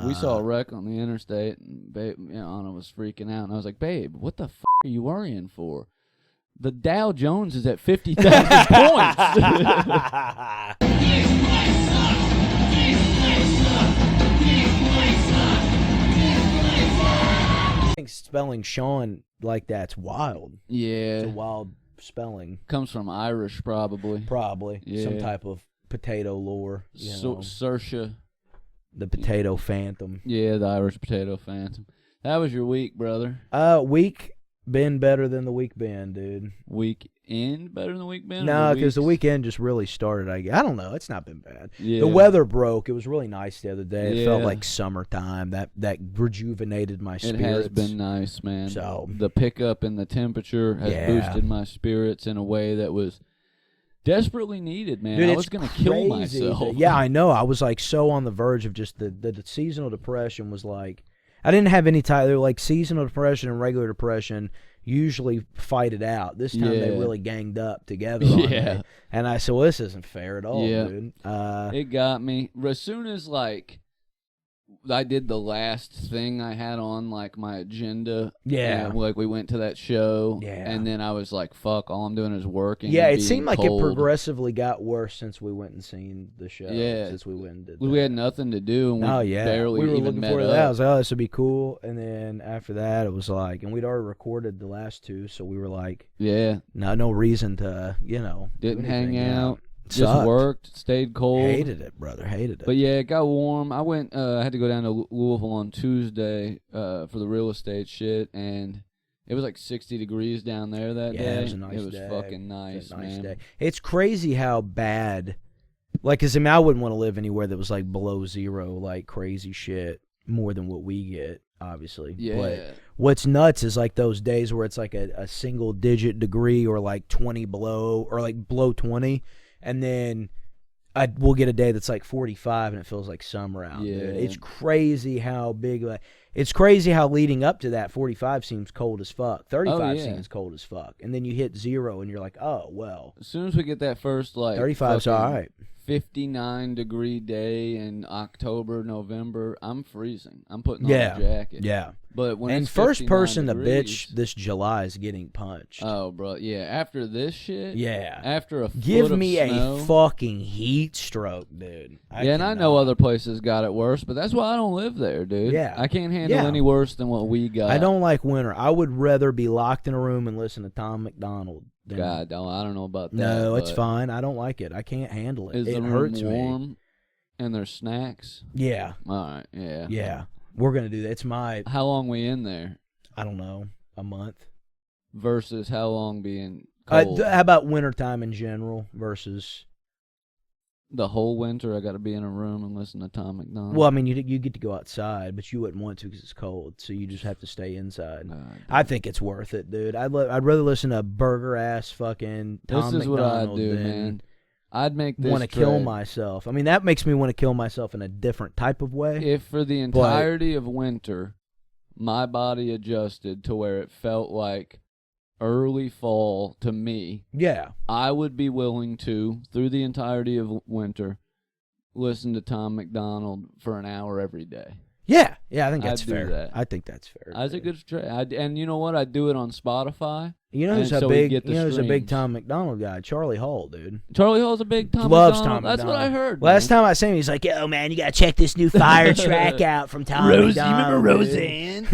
We saw a wreck on the interstate, and babe, Anna was freaking out, and I was like, "Babe, what the f*** are you worrying for? The Dow Jones is at 50,000 points." I think spelling Sean like that's wild. Yeah. It's a wild spelling. Comes from Irish, probably. Probably. Yeah. Some type of potato lore. Saoirse. The potato phantom. Yeah, the Irish potato phantom. That was your week, brother. Week been better than the week been, dude. Weekend better than the week been? No, because the weekend just really started. I don't know. It's not been bad. Yeah. The weather broke. It was really nice the other day. It felt Yeah. like summertime. That rejuvenated my spirits. It has been nice, man. So the pickup in the temperature has boosted my spirits in a way that was desperately needed, man. Dude, I was going to kill myself. Yeah, I know. I was like so on the verge of just the seasonal depression was like, I didn't have any time. They're like seasonal depression and regular depression usually fight it out. This time they really ganged up together on me. And I said, well, this isn't fair at all, dude. It got me. As soon as, like, I did the last thing I had on, like, my agenda. Yeah. And, like, we went to that show. Yeah. And then I was like, fuck, all I'm doing is working. Yeah, and it seemed like cold. it progressively got worse since we went and seen the show. Yeah. Since we went and did We had nothing to do, and we barely we were even looking met forward to up. that. I was like, oh, this would be cool. And then after that, it was like, and we'd already recorded the last two, so we were like, no reason to, Didn't do hang anything. out. Just Sucked. worked, stayed cold. Hated it, brother. Hated it. But yeah, it got warm. I went. I had to go down to Louisville on Tuesday for the real estate shit, and it was like 60 degrees down there that day. It was a nice day. It was fucking nice, man. Day. It's crazy how bad. Like, cause I wouldn't want to live anywhere that was like below zero, like crazy shit, more than what we get, obviously. Yeah. But what's nuts is like those days where it's like a single digit degree or like 20 below or like below 20. And then we'll get a day that's like 45 and it feels like summer out. Yeah. Dude. It's crazy how big. It's crazy how leading up to that 45 seems cold as fuck. 35 seems cold as fuck. And then you hit 0 and you're like, oh, well. As soon as we get that first, like, 35's all right. 59-degree day in October, November, I'm freezing. I'm putting on a jacket. Yeah. But when and it's first person to degrees, bitch this July is getting punched. Oh, bro. Yeah. After this shit. Yeah. After a Give foot me of snow, a fucking heat stroke, dude. And I know other places got it worse, but that's why I don't live there, dude. Yeah. I can't handle any worse than what we got. I don't like winter. I would rather be locked in a room and listen to Tom McDonald. God, I don't know about that. No, it's fine. I don't like it. I can't handle it. It hurts warm me. And there's snacks? Yeah. All right, yeah. Yeah. We're going to do that. It's How long we in there? I don't know, a month. Versus how long being cold? How about wintertime in general versus... The whole winter I got to be in a room and listen to Tom McDonald? Well, I mean, you get to go outside, but you wouldn't want to because it's cold, so you just have to stay inside. I think it's worth it, dude. I'd rather listen to burger-ass fucking Tom McDonald This is what I'd do, man. I'd make this want to kill myself. I mean, that makes me want to kill myself in a different type of way. If for the entirety of winter, my body adjusted to where it felt like early fall to me, I would be willing to, through the entirety of winter, listen to Tom McDonald for an hour every day. Yeah, I think that's I'd fair. do that. I think that's fair. That's a good trade. And you know what? I'd do it on Spotify. You know who's a big Tom McDonald guy? Charlie Hall, dude. Charlie Hall's a big Tom Loves McDonald. Tom That's what I heard. Last time I seen him, he's like, yo, man, you got to check this new fire track out from Tom McDonald. You remember Roseanne?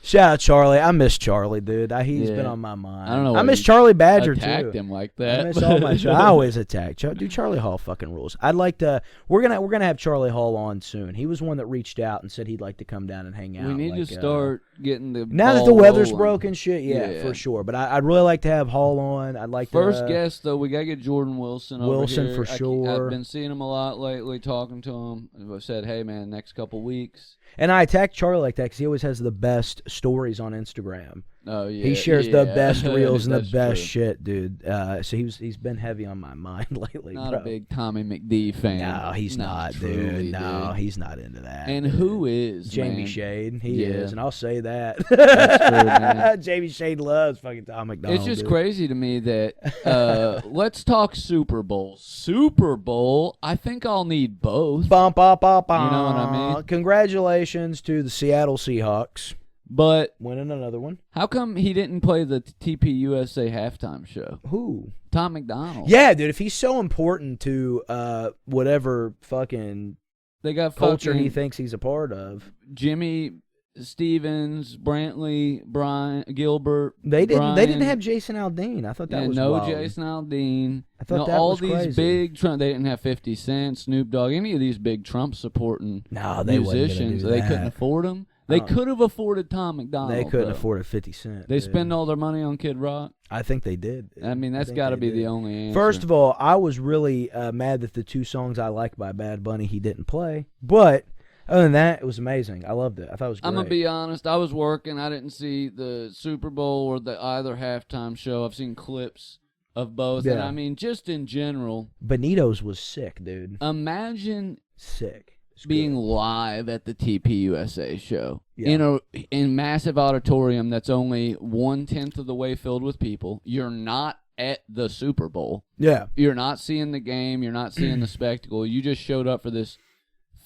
Shout out Charlie. I miss Charlie, dude. He's been on my mind. I don't know. I miss Charlie Badger, attacked too. him like that. I miss all my I always attack. Dude, Charlie Hall fucking rules. I'd like to. We're gonna have Charlie Hall on soon. He was one that reached out and said he'd like to come down and hang out. We need to start getting the now that the weather's broken, shit. Yeah, for sure. But I'd really like to have Hall on. I'd like first guest though. We gotta get Jordan Wilson. Wilson over here. for sure. I've been seeing him a lot lately. Talking to him, I said, "Hey man, next couple weeks." And I attack Charlie like that because he always has the best stories on Instagram. Oh yeah, he shares the best reels and the best true. shit, dude. So he's been heavy on my mind lately. Not bro. a big Tommy McD fan. No, he's not, truly, dude. No, he's not into that. And dude. Who is Jamie man? Shade? He is, and I'll say that. That's true, man. Jamie Shade loves fucking Tom McDonald. It's just dude. crazy to me that let's talk Super Bowl. Super Bowl. I think I'll need both. Bum, bum, bum, bum. You know what I mean? Congratulations to the Seattle Seahawks. But winning another one. How come he didn't play the TPUSA halftime show? Who? Tom McDonald. Yeah, dude. If he's so important to whatever fucking they got culture he thinks he's a part of, Jimmy Stevens, Brantley, Brian Gilbert. They didn't. Brian, they didn't have Jason Aldean. I thought that was wild. Jason Aldean. I thought that all was these crazy. big Trump. They didn't have 50 Cent, Snoop Dogg, any of these big Trump supporting musicians. They couldn't afford them. They could have afforded Tom McDonald. They couldn't afford 50 Cent. They spend all their money on Kid Rock. I think they did. I mean, that's got to be the only answer. First of all, I was really mad that the two songs I like by Bad Bunny he didn't play. But other than that, it was amazing. I loved it. I thought it was great. I'm going to be honest. I was working. I didn't see the Super Bowl or either halftime show. I've seen clips of both. Yeah. And I mean, just in general. Benito's was sick, dude. Imagine. Sick. Being live at the TPUSA show in massive auditorium that's only 1/10 of the way filled with people. You're not at the Super Bowl. Yeah. You're not seeing the game. You're not seeing the spectacle. You just showed up for this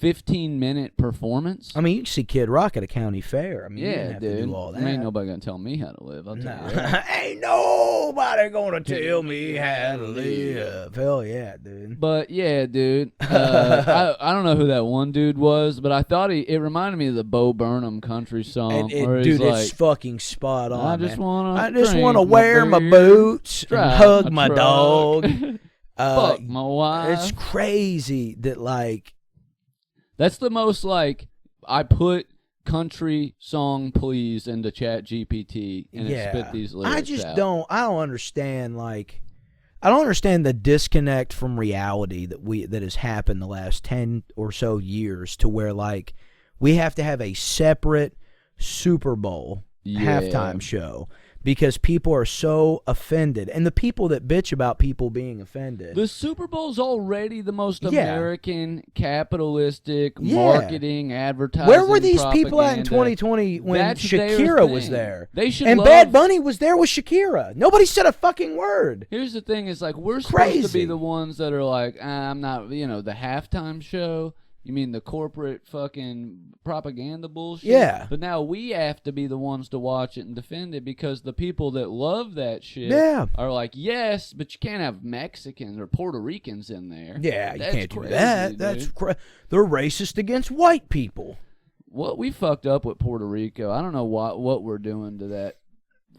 15-minute performance. I mean, you can see Kid Rock at a county fair. I mean, you didn't have dude. to do all that. Ain't nobody gonna tell me how to live. I'll tell you that. Ain't nobody gonna tell me how to live. Hell yeah, dude. But yeah, dude. I don't know who that one dude was, but I thought it reminded me of the Bo Burnham country song. Dude, it's fucking spot on. I just want to wear my boots and hug my dog. Fuck my wife. It's crazy that like. That's the most like I put country song please into Chat GPT and it spit these lyrics I don't understand I don't understand the disconnect from reality that has happened the last 10 or so years to where like we have to have a separate Super Bowl halftime show. Because people are so offended. And the people that bitch about people being offended. The Super Bowl's already the most American, capitalistic, marketing, advertising. Where were these propaganda. people at in 2020 when Shakira was there? They should and Bad Bunny was there with Shakira. Nobody said a fucking word. Here's the thing. It's like we're supposed to be the ones that are like, I'm not, the halftime show. You mean the corporate fucking propaganda bullshit? Yeah. But now we have to be the ones to watch it and defend it because the people that love that shit are like, yes, but you can't have Mexicans or Puerto Ricans in there. Yeah, That's you can't crazy, do that. That's they're racist against white people. What we fucked up with Puerto Rico. I don't know what we're doing to that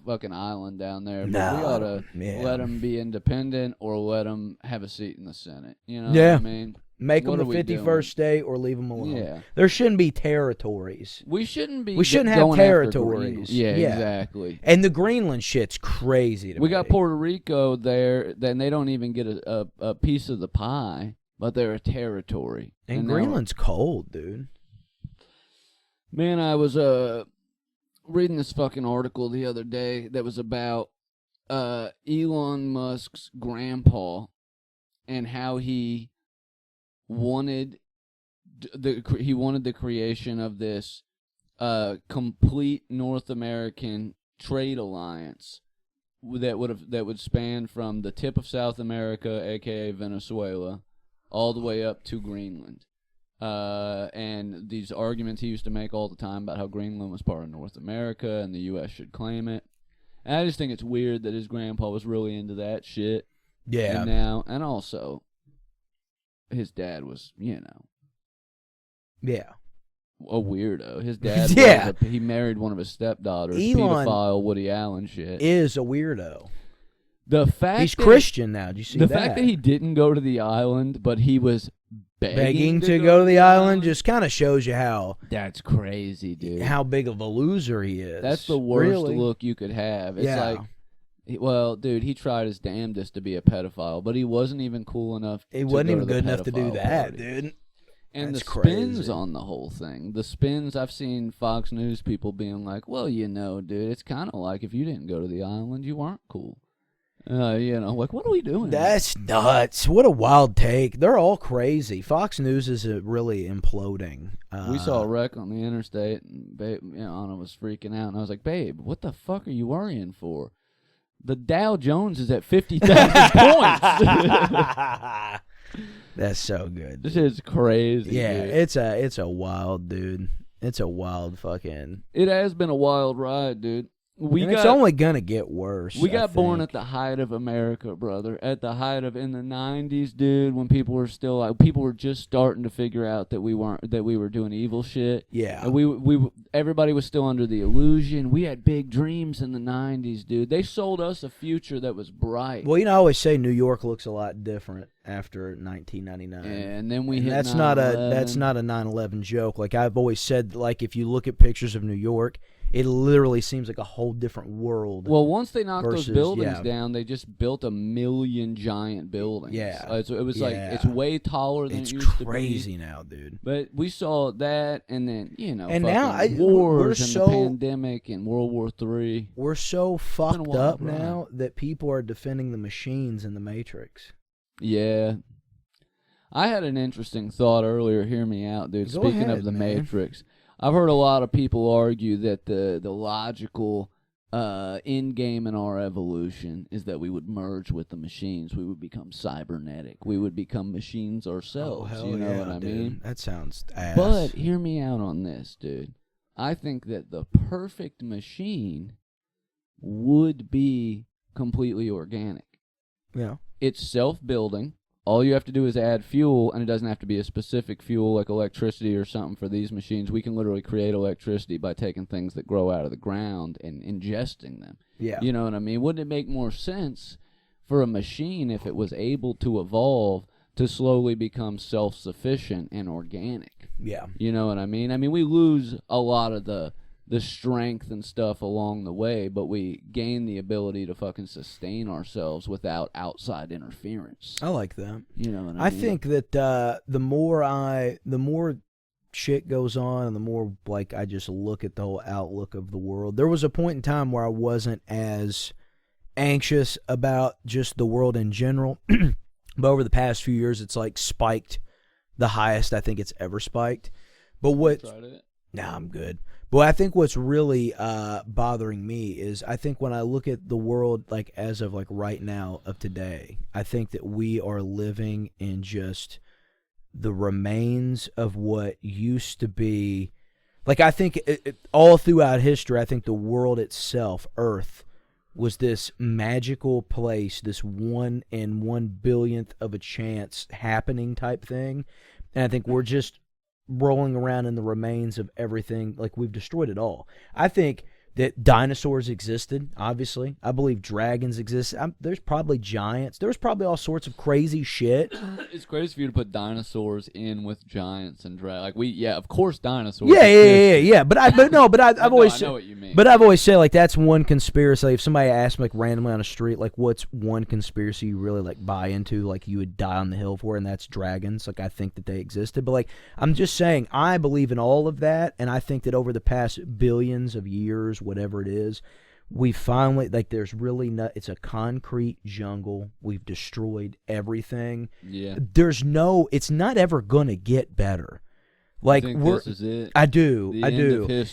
fucking island down there. But we ought to let them be independent or let them have a seat in the Senate. You know what I mean? Make them the 51st state or leave them alone. Yeah. There shouldn't be territories. We shouldn't have territories. Yeah, exactly. And the Greenland shit's crazy to me. We got Puerto Rico there, then they don't even get a piece of the pie, but they're a territory. And Greenland's cold, dude. Man, I was reading this fucking article the other day that was about Elon Musk's grandpa and how he wanted the creation of this complete North American trade alliance that would span from the tip of South America, aka Venezuela, all the way up to Greenland. And these arguments he used to make all the time about how Greenland was part of North America and the U.S. should claim it. And I just think it's weird that his grandpa was really into that shit. Yeah. And also, his dad was, yeah, a weirdo. His dad, he married one of his stepdaughters. Elon pedophile Woody Allen shit. Is a weirdo. The fact he's Christian now. Do you see the that? fact that he didn't go to the island, but he was begging to go to the island just kind of shows you how. That's crazy, dude. How big of a loser he is. That's the worst look you could have. It's like. Well, dude, he tried his damnedest to be a pedophile, but he wasn't even cool enough. He wasn't even good enough to do that, dude. And That's the spins crazy. on the whole thing. The spins, I've seen Fox News people being like, well, dude, it's kind of like if you didn't go to the island, you weren't cool. Like, what are we doing? That's nuts. What a wild take. They're all crazy. Fox News is really imploding. We saw a wreck on the interstate, and babe, Anna was freaking out, and I was like, babe, what the fuck are you worrying for? The Dow Jones is at 50,000 points. That's so good. This is crazy. Yeah, dude. it's a wild, dude. It's a wild fucking. It has been a wild ride, dude. It's only gonna get worse. We got born at the height of America, brother. At the height of in the 90s, dude, when people were still like, people were just starting to figure out that we were doing evil shit. Yeah. And everybody was still under the illusion. We had big dreams in the 90s, dude. They sold us a future that was bright. Well, I always say New York looks a lot different after 1999. And then we hit that's 9/11. not a 9/11 joke. Like I've always said, like if you look at pictures of New York, it literally seems like a whole different world. Well, once they knocked those buildings down, they just built 1 million giant buildings. Yeah. It was like, it's way taller than it used to be. It's crazy now, dude. But we saw that, and then, and now wars and the pandemic and World War III. We're so fucked up now that people are defending the machines in the Matrix. Yeah. I had an interesting thought earlier. Hear me out, dude. Speaking of the Matrix. I've heard a lot of people argue that the logical end game in our evolution is that we would merge with the machines. We would become cybernetic. We would become machines ourselves. Oh, you know what I mean? That sounds ass. But hear me out on this, dude. I think that the perfect machine would be completely organic. Yeah. It's self-building. All you have to do is add fuel, and it doesn't have to be a specific fuel like electricity or something for these machines. We can literally create electricity by taking things that grow out of the ground and ingesting them. Yeah. You know what I mean? Wouldn't it make more sense for a machine if it was able to evolve to slowly become self-sufficient and organic? Yeah. You know what I mean? I mean, we lose a lot of the strength and stuff along the way, but we gain the ability to fucking sustain ourselves without outside interference. I like that. You know what I mean? I think that the more shit goes on and the more like I just look at the whole outlook of the world. There was a point in time where I wasn't as anxious about just the world in general, but over the past few years it's like spiked the highest I think it's ever spiked. But what? Nah, I'm good. But I think what's really bothering me is I think when I look at the world like as of like right now of today, I think that we are living in just the remains of what used to be. Like I think all throughout history, I think the world itself, Earth, was this magical place, this 1 in 1 billionth of a chance happening type thing. And I think we're just rolling around in the remains of everything. Like we've destroyed it all. I think that dinosaurs existed, obviously. I believe dragons exist. There's probably giants. There's probably all sorts of crazy shit. It's crazy for you to put dinosaurs in with giants and dragons. Like of course dinosaurs. Yeah. But I've always I know what you mean. But I've always said like that's one conspiracy. Like, if somebody asked me like randomly on the street, like what's one conspiracy you really like buy into, like you would die on the hill for, and that's dragons. Like I think that they existed. But like I'm just saying I believe in all of that, and I think that over the past billions of years, whatever it is, we finally like there's really not, it's a concrete jungle. We've destroyed everything. Yeah. It's not ever gonna get better. Like this is it. I do.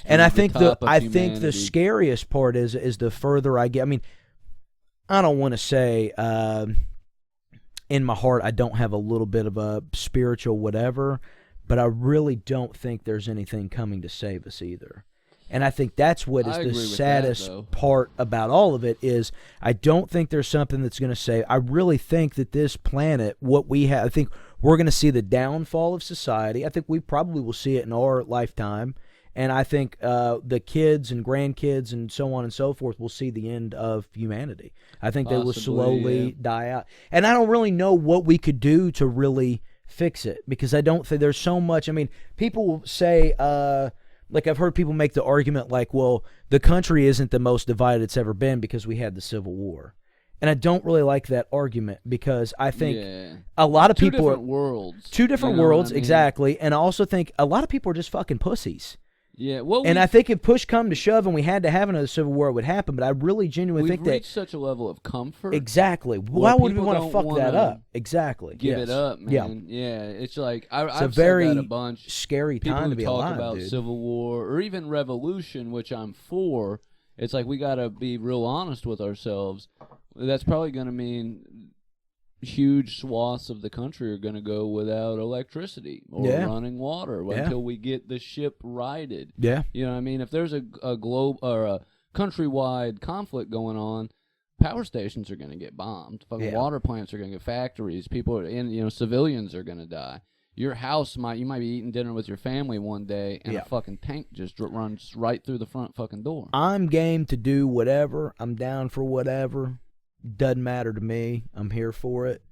And I think the scariest part is the further I get. I mean, I don't want to say in my heart I don't have a little bit of a spiritual whatever, but I really don't think there's anything coming to save us either. And I think that's what is the saddest part about all of it is I don't think there's something that's going to save. I really think that this planet, what we have, I think we're going to see the downfall of society. I think we probably will see it in our lifetime. And I think the kids and grandkids and so on and so forth will see the end of humanity. I think they will slowly die out. And I don't really know what we could do to really fix it because I don't think there's so much. I mean, people will say, like I've heard people make the argument like, well, the country isn't the most divided it's ever been because we had the Civil War. And I don't really like that argument because I think a lot of people are... Two different worlds, exactly. And I also think a lot of people are just fucking pussies. Yeah, well, and I think if push come to shove and we had to have another civil war, it would happen. But I really genuinely think that... We've reached such a level of comfort. Exactly. Why would we want to fuck that up? Exactly. Give it up, man. Yeah, it's like... I've very said that a bunch. Scary time to be alive, people talk about civil war or even revolution, which I'm for. It's like we got to be real honest with ourselves. That's probably going to mean huge swaths of the country are going to go without electricity or running water until we get the ship righted. Yeah. You know what I mean? If there's a globe or a countrywide conflict going on, power stations are going to get bombed. Fucking water plants are going to get factories. People are civilians are going to die. Your house you might be eating dinner with your family one day and a fucking tank just runs right through the front fucking door. I'm game to do whatever. I'm down for whatever. Doesn't matter to me. I'm here for it.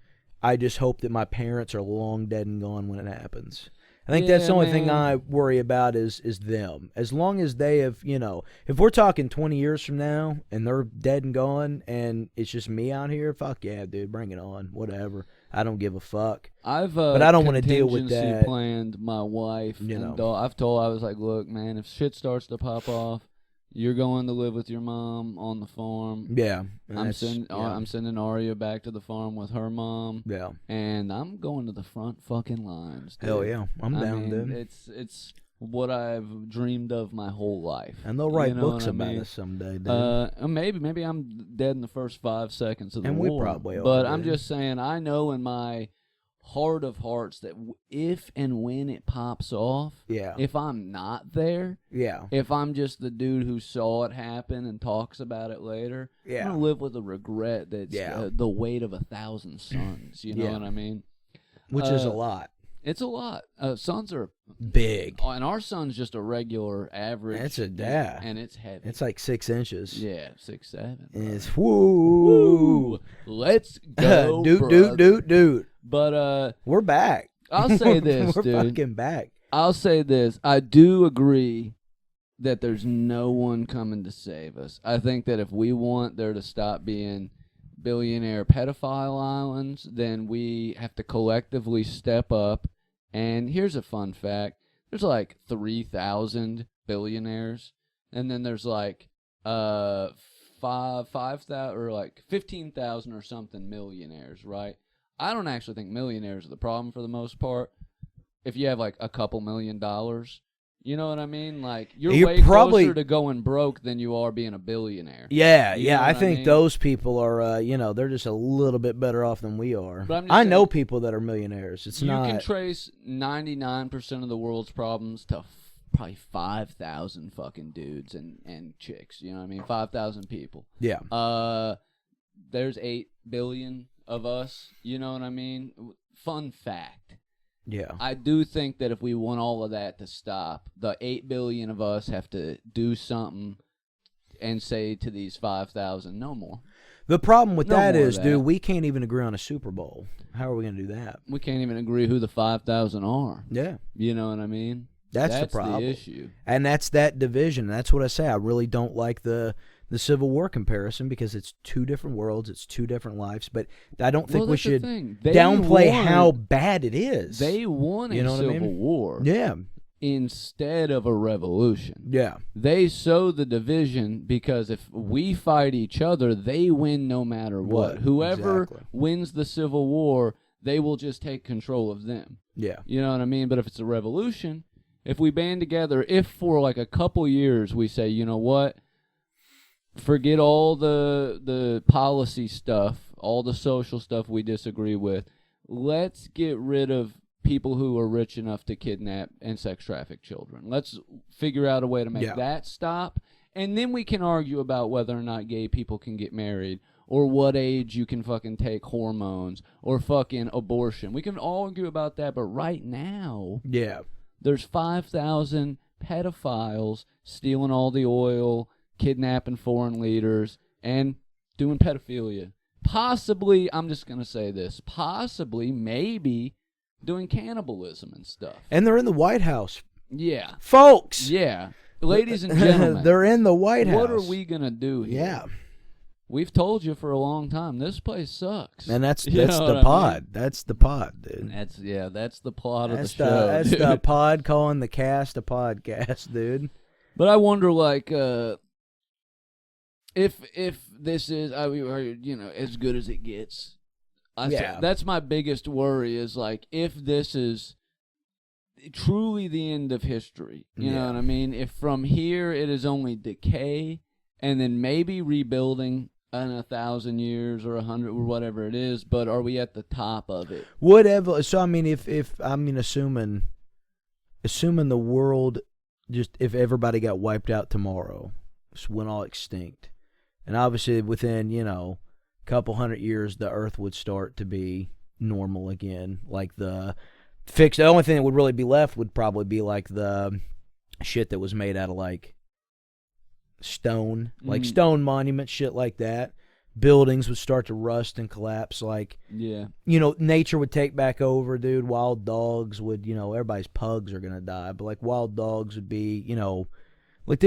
I just hope that my parents are long dead and gone when it happens. I think that's the only thing I worry about is them. As long as they have, if we're talking 20 years from now and they're dead and gone and it's just me out here, fuck yeah, dude, bring it on. Whatever. I don't give a fuck. But I don't want to deal with that. Planned my wife and I was like, look, man, if shit starts to pop off, you're going to live with your mom on the farm. Yeah. I'm sending Aria back to the farm with her mom. Yeah. And I'm going to the front fucking lines, dude. Hell yeah. I'm down, dude. It's what I've dreamed of my whole life. And they'll write books about us someday, dude. Maybe I'm dead in the first 5 seconds of the war. And we probably are. But I'm just saying, I know in my heart of hearts that if and when it pops off, if I'm not there, if I'm just the dude who saw it happen and talks about it later, I'm going to live with a regret that's the weight of 1,000 suns. You know what I mean? Which is a lot. It's a lot. Suns are big. And our sun's just a regular average. It's and it's heavy. It's like 6 inches. Yeah, 6, 7. It's woo. Let's go, dude. But we're back. I'll say this, we're dude. fucking back. I'll say this. I do agree that there's no one coming to save us. I think that if we want there to stop being billionaire pedophile islands, then we have to collectively step up. And here's a fun fact. There's like 3,000 billionaires, and then there's like 5,000 or like 15,000 or something millionaires, right? I don't actually think millionaires are the problem for the most part. If you have like a couple $1 million, you know what I mean? Like you're way closer to going broke than you are being a billionaire. Yeah, I think those people are, they're just a little bit better off than we are. I know people that are millionaires. You can trace 99% of the world's problems to probably 5,000 fucking dudes and chicks. You know what I mean? 5,000 people. Yeah. There's 8 billion of us, you know what I mean? Fun fact. Yeah. I do think that if we want all of that to stop, the 8 billion of us have to do something and say to these 5,000, no more. The problem with that is, dude, we can't even agree on a Super Bowl. How are we going to do that? We can't even agree who the 5,000 are. Yeah. You know what I mean? That's the problem. The issue. And that's that division. That's what I say. I really don't like the Civil War comparison because it's 2 different worlds, it's 2 different lives, but I don't think we should downplay how bad it is. They won a Civil War. Yeah. Instead of a revolution. Yeah. They sow the division because if we fight each other, they win no matter what. Whoever wins the Civil War, they will just take control of them. Yeah. You know what I mean? But if it's a revolution, if we band together, if for like a couple years we say, you know what? Forget all the policy stuff, all the social stuff we disagree with. Let's get rid of people who are rich enough to kidnap and sex traffic children. Let's figure out a way to make that stop. And then we can argue about whether or not gay people can get married or what age you can fucking take hormones or fucking abortion. We can argue about that, but right now, there's 5,000 pedophiles stealing all the oil, kidnapping foreign leaders, and doing pedophilia. Possibly, I'm just going to say this, maybe doing cannibalism and stuff. And they're in the White House. Yeah. Folks. Yeah. Ladies and gentlemen. They're in the White House. What are we going to do here? Yeah. we've told you for a long time, this place sucks. And that's the pod. I mean? That's the pod, dude. That's the plot of the show. That's the pod calling the cast a podcast, dude. But I wonder, like, if this is, as good as it gets. That's my biggest worry is, like, if this is truly the end of history, you know what I mean? If from here it is only decay and then maybe rebuilding in 1,000 years or 100 or whatever it is, but are we at the top of it? Whatever. So I mean, if assuming the world, just if everybody got wiped out tomorrow, just went all extinct, and obviously within a couple hundred years the Earth would start to be normal again, like the only thing that would really be left would probably be like the shit that was made out of like stone, like stone monuments, shit like that. Buildings would start to rust and collapse. Like, nature would take back over, dude. Wild dogs would, everybody's pugs are gonna die, but like wild dogs would be, like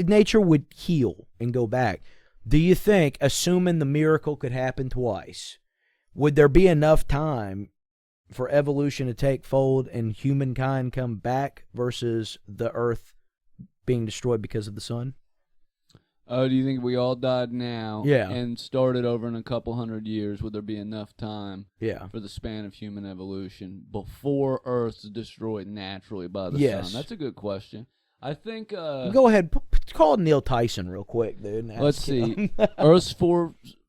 nature would heal and go back. Do you think, assuming the miracle could happen twice, would there be enough time for evolution to take fold and humankind come back versus the Earth being destroyed because of the sun? Oh, do you think we all died now and started over in a couple hundred years? Would there be enough time for the span of human evolution before Earth's destroyed naturally by the sun? That's a good question. I think... Go ahead. Call Neil Tyson real quick, dude. Let's see. Earth's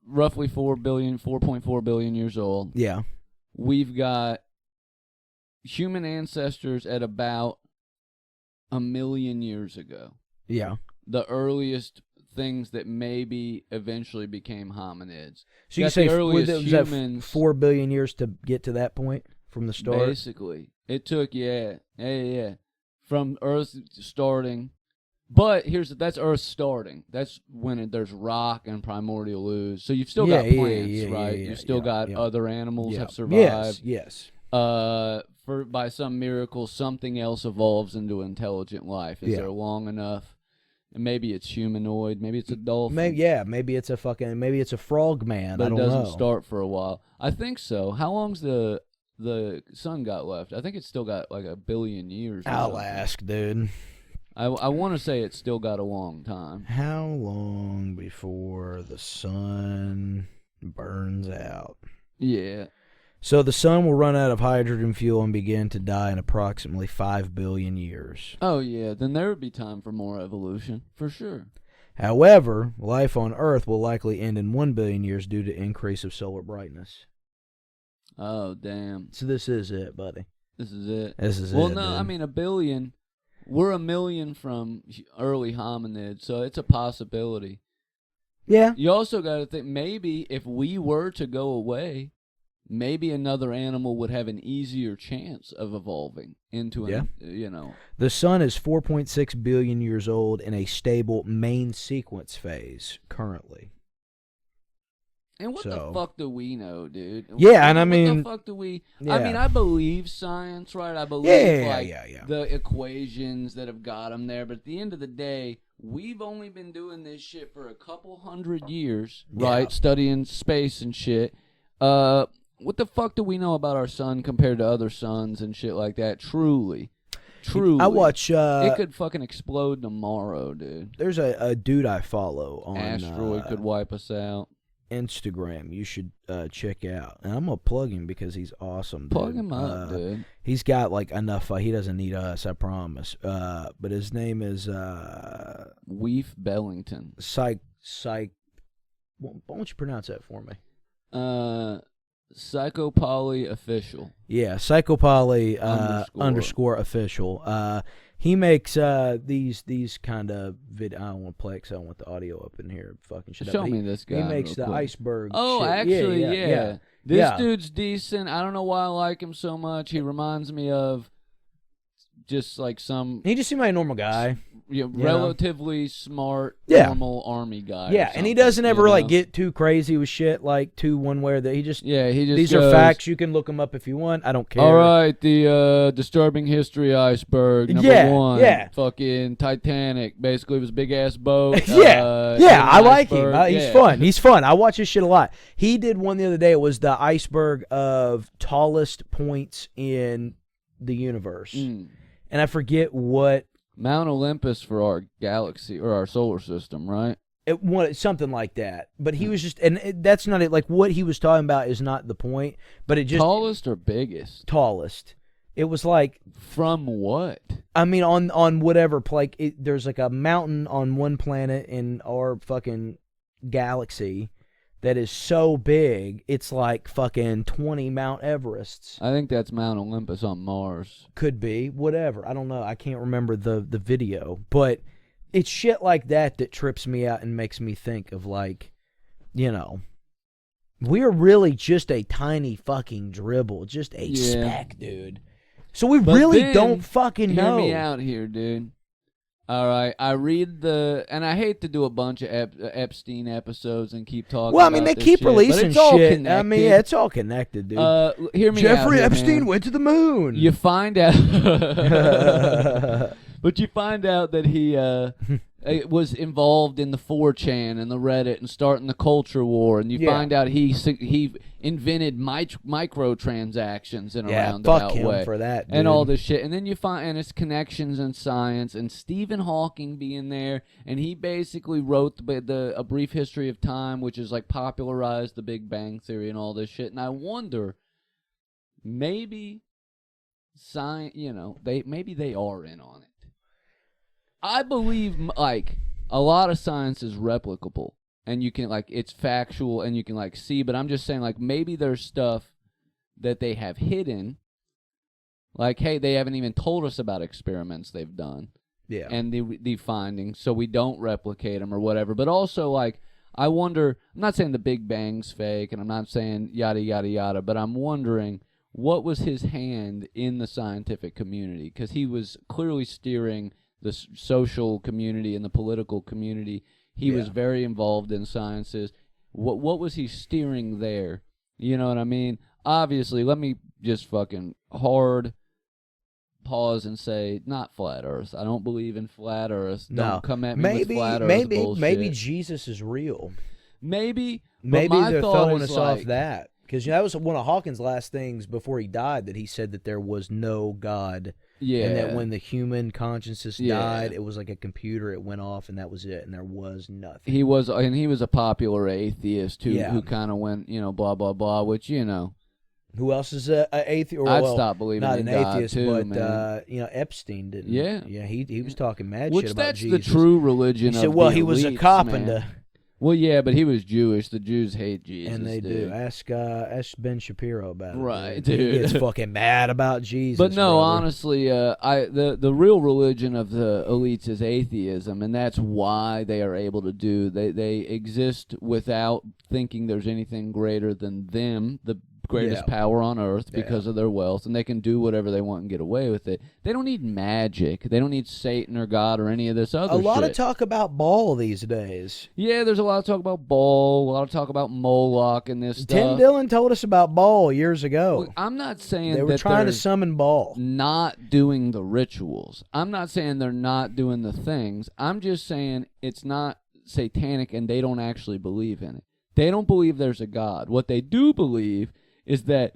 roughly 4.4 billion years old. Yeah. We've got human ancestors at about 1 million years ago. Yeah. The earliest things that maybe eventually became hominids. So you say humans 4 billion years to get to that point from the start? Basically. It took, from Earth starting. But that's Earth starting. That's when there's rock and primordial ooze. So you've still got plants, right? You've still got other animals have survived. Yes. By some miracle, something else evolves into intelligent life. Is there long enough? And maybe it's humanoid. Maybe it's a dolphin. Maybe it's a frog man. But I don't it doesn't know. start for a while. I think so. How long's the sun got left? I think it's still got like 1 billion years. I'll ask, dude. I want to say it's still got a long time. How long before the sun burns out? Yeah. So the sun will run out of hydrogen fuel and begin to die in approximately 5 billion years. Oh, yeah. Then there would be time for more evolution, for sure. However, life on Earth will likely end in 1 billion years due to increase of solar brightness. Oh, damn. So this is it, buddy. This is it. Well, no, dude. I mean, 1 billion. We're 1 million from early hominids, so it's a possibility. Yeah. You also got to think, maybe if we were to go away, maybe another animal would have an easier chance of evolving into The sun is 4.6 billion years old in a stable main sequence phase currently. And what the fuck do we know, dude? Yeah, and I mean... What the fuck do we... Yeah. I mean, I believe science, right? I believe, the equations that have got them there. But at the end of the day, we've only been doing this shit for a couple hundred years, right? Studying space and shit. What the fuck do we know about our sun compared to other suns and shit like that? Truly. I watch... it could fucking explode tomorrow, dude. There's a dude I follow on... Asteroid could wipe us out. Instagram you should check out, and I'm gonna plug him because he's awesome, dude. Plug him up, dude. He's got like enough he doesn't need us, I promise. But his name is Weef Bellington. Why don't you pronounce that for me? Psychopoly Official. Yeah, Psychopoly _ official. He makes these kind of I don't want to play because I don't want the audio up in here. Fucking shit. Show me this guy. He makes the iceberg. Oh, shit. actually, yeah. This dude's decent. I don't know why I like him so much. He reminds me of just like some... He just seemed like a normal guy. relatively smart, normal army guy. Yeah, and he doesn't ever like get too crazy with shit, like too one where that he just these goes, are facts. You can look them up if you want. I don't care. All right, the disturbing history iceberg number 1. Yeah, fucking Titanic. Basically, it was a big ass boat. I like him. He's fun. He's fun. I watch his shit a lot. He did one the other day. It was the iceberg of tallest points in the universe, and I forget what. Mount Olympus for our galaxy or our solar system, right? Something like that. But he was just, that's not it. Like what he was talking about is not the point. But it just tallest or biggest? Tallest. It was like from what? I mean, on whatever. Like there's like a mountain on one planet in our fucking galaxy that is so big, it's like fucking 20 Mount Everests. I think that's Mount Olympus on Mars. Could be, whatever. I don't know. I can't remember the video. But it's shit like that trips me out and makes me think of like, we're really just a tiny fucking dribble. Just a speck, dude. So we really don't fucking know. Hear me out here, dude. All right, I read and I hate to do a bunch of Epstein episodes and keep talking. Well, I mean, they keep shit, releasing shit. Connected. I mean, it's all connected, dude. Hear me Jeffrey out Epstein man. went to the moon. You find out, but you find out that he was involved in the 4chan and the Reddit and starting the culture war, and you find out he invented microtransactions in a roundabout him way for that, dude. And all this shit. And then you find and it's connections in science and Stephen Hawking being there, and he basically wrote a brief history of time, which is like popularized the Big Bang Theory and all this shit. And I wonder, maybe science, maybe they are in on it. I believe, like, a lot of science is replicable, and you can, like, it's factual, and you can, like, see, but I'm just saying, like, maybe there's stuff that they have hidden, like, hey, they haven't even told us about experiments they've done, and the findings, so we don't replicate them or whatever, but also, like, I wonder, I'm not saying the Big Bang's fake, and I'm not saying yada, yada, yada, but I'm wondering, what was his hand in the scientific community? Because he was clearly steering the social community and the political community. He was very involved in sciences. What was he steering there? You know what I mean? Obviously, let me just fucking hard pause and say, not flat Earth. I don't believe in flat Earth. Don't come at me with flat Earth bullshit. Maybe Jesus is real. Maybe they're throwing us off that. Because that was one of Hawkins' last things before he died, that he said that there was no God. Yeah. And that when the human consciousness died, it was like a computer, it went off, and that was it, and there was nothing. He was a popular atheist who kind of went, blah, blah, blah, which, Who else is an atheist? I'd stop believing in God, atheist, too, but, Epstein didn't. Yeah. Yeah, he was talking mad shit about Jesus. Which that's the true religion of the elites, he was a carpenter. Man. Well, yeah, but he was Jewish. The Jews hate Jesus, and they do. Ask Ben Shapiro about it. Right, dude. He gets fucking mad about Jesus. But no, brother. honestly, the real religion of the elites is atheism, and that's why they are able to do. They exist without thinking there's anything greater than them, the greatest power on earth, because of their wealth, and they can do whatever they want and get away with it. They don't need magic. They don't need Satan or God or any of this other shit. A lot of talk about Baal these days. Yeah, there's a lot of talk about Baal, a lot of talk about Moloch and this stuff. Tim Dillon told us about Baal years ago. Well, I'm not saying they were trying to summon Baal. Not doing the rituals. I'm not saying they're not doing the things. I'm just saying it's not satanic and they don't actually believe in it. They don't believe there's a God. What they do believe is that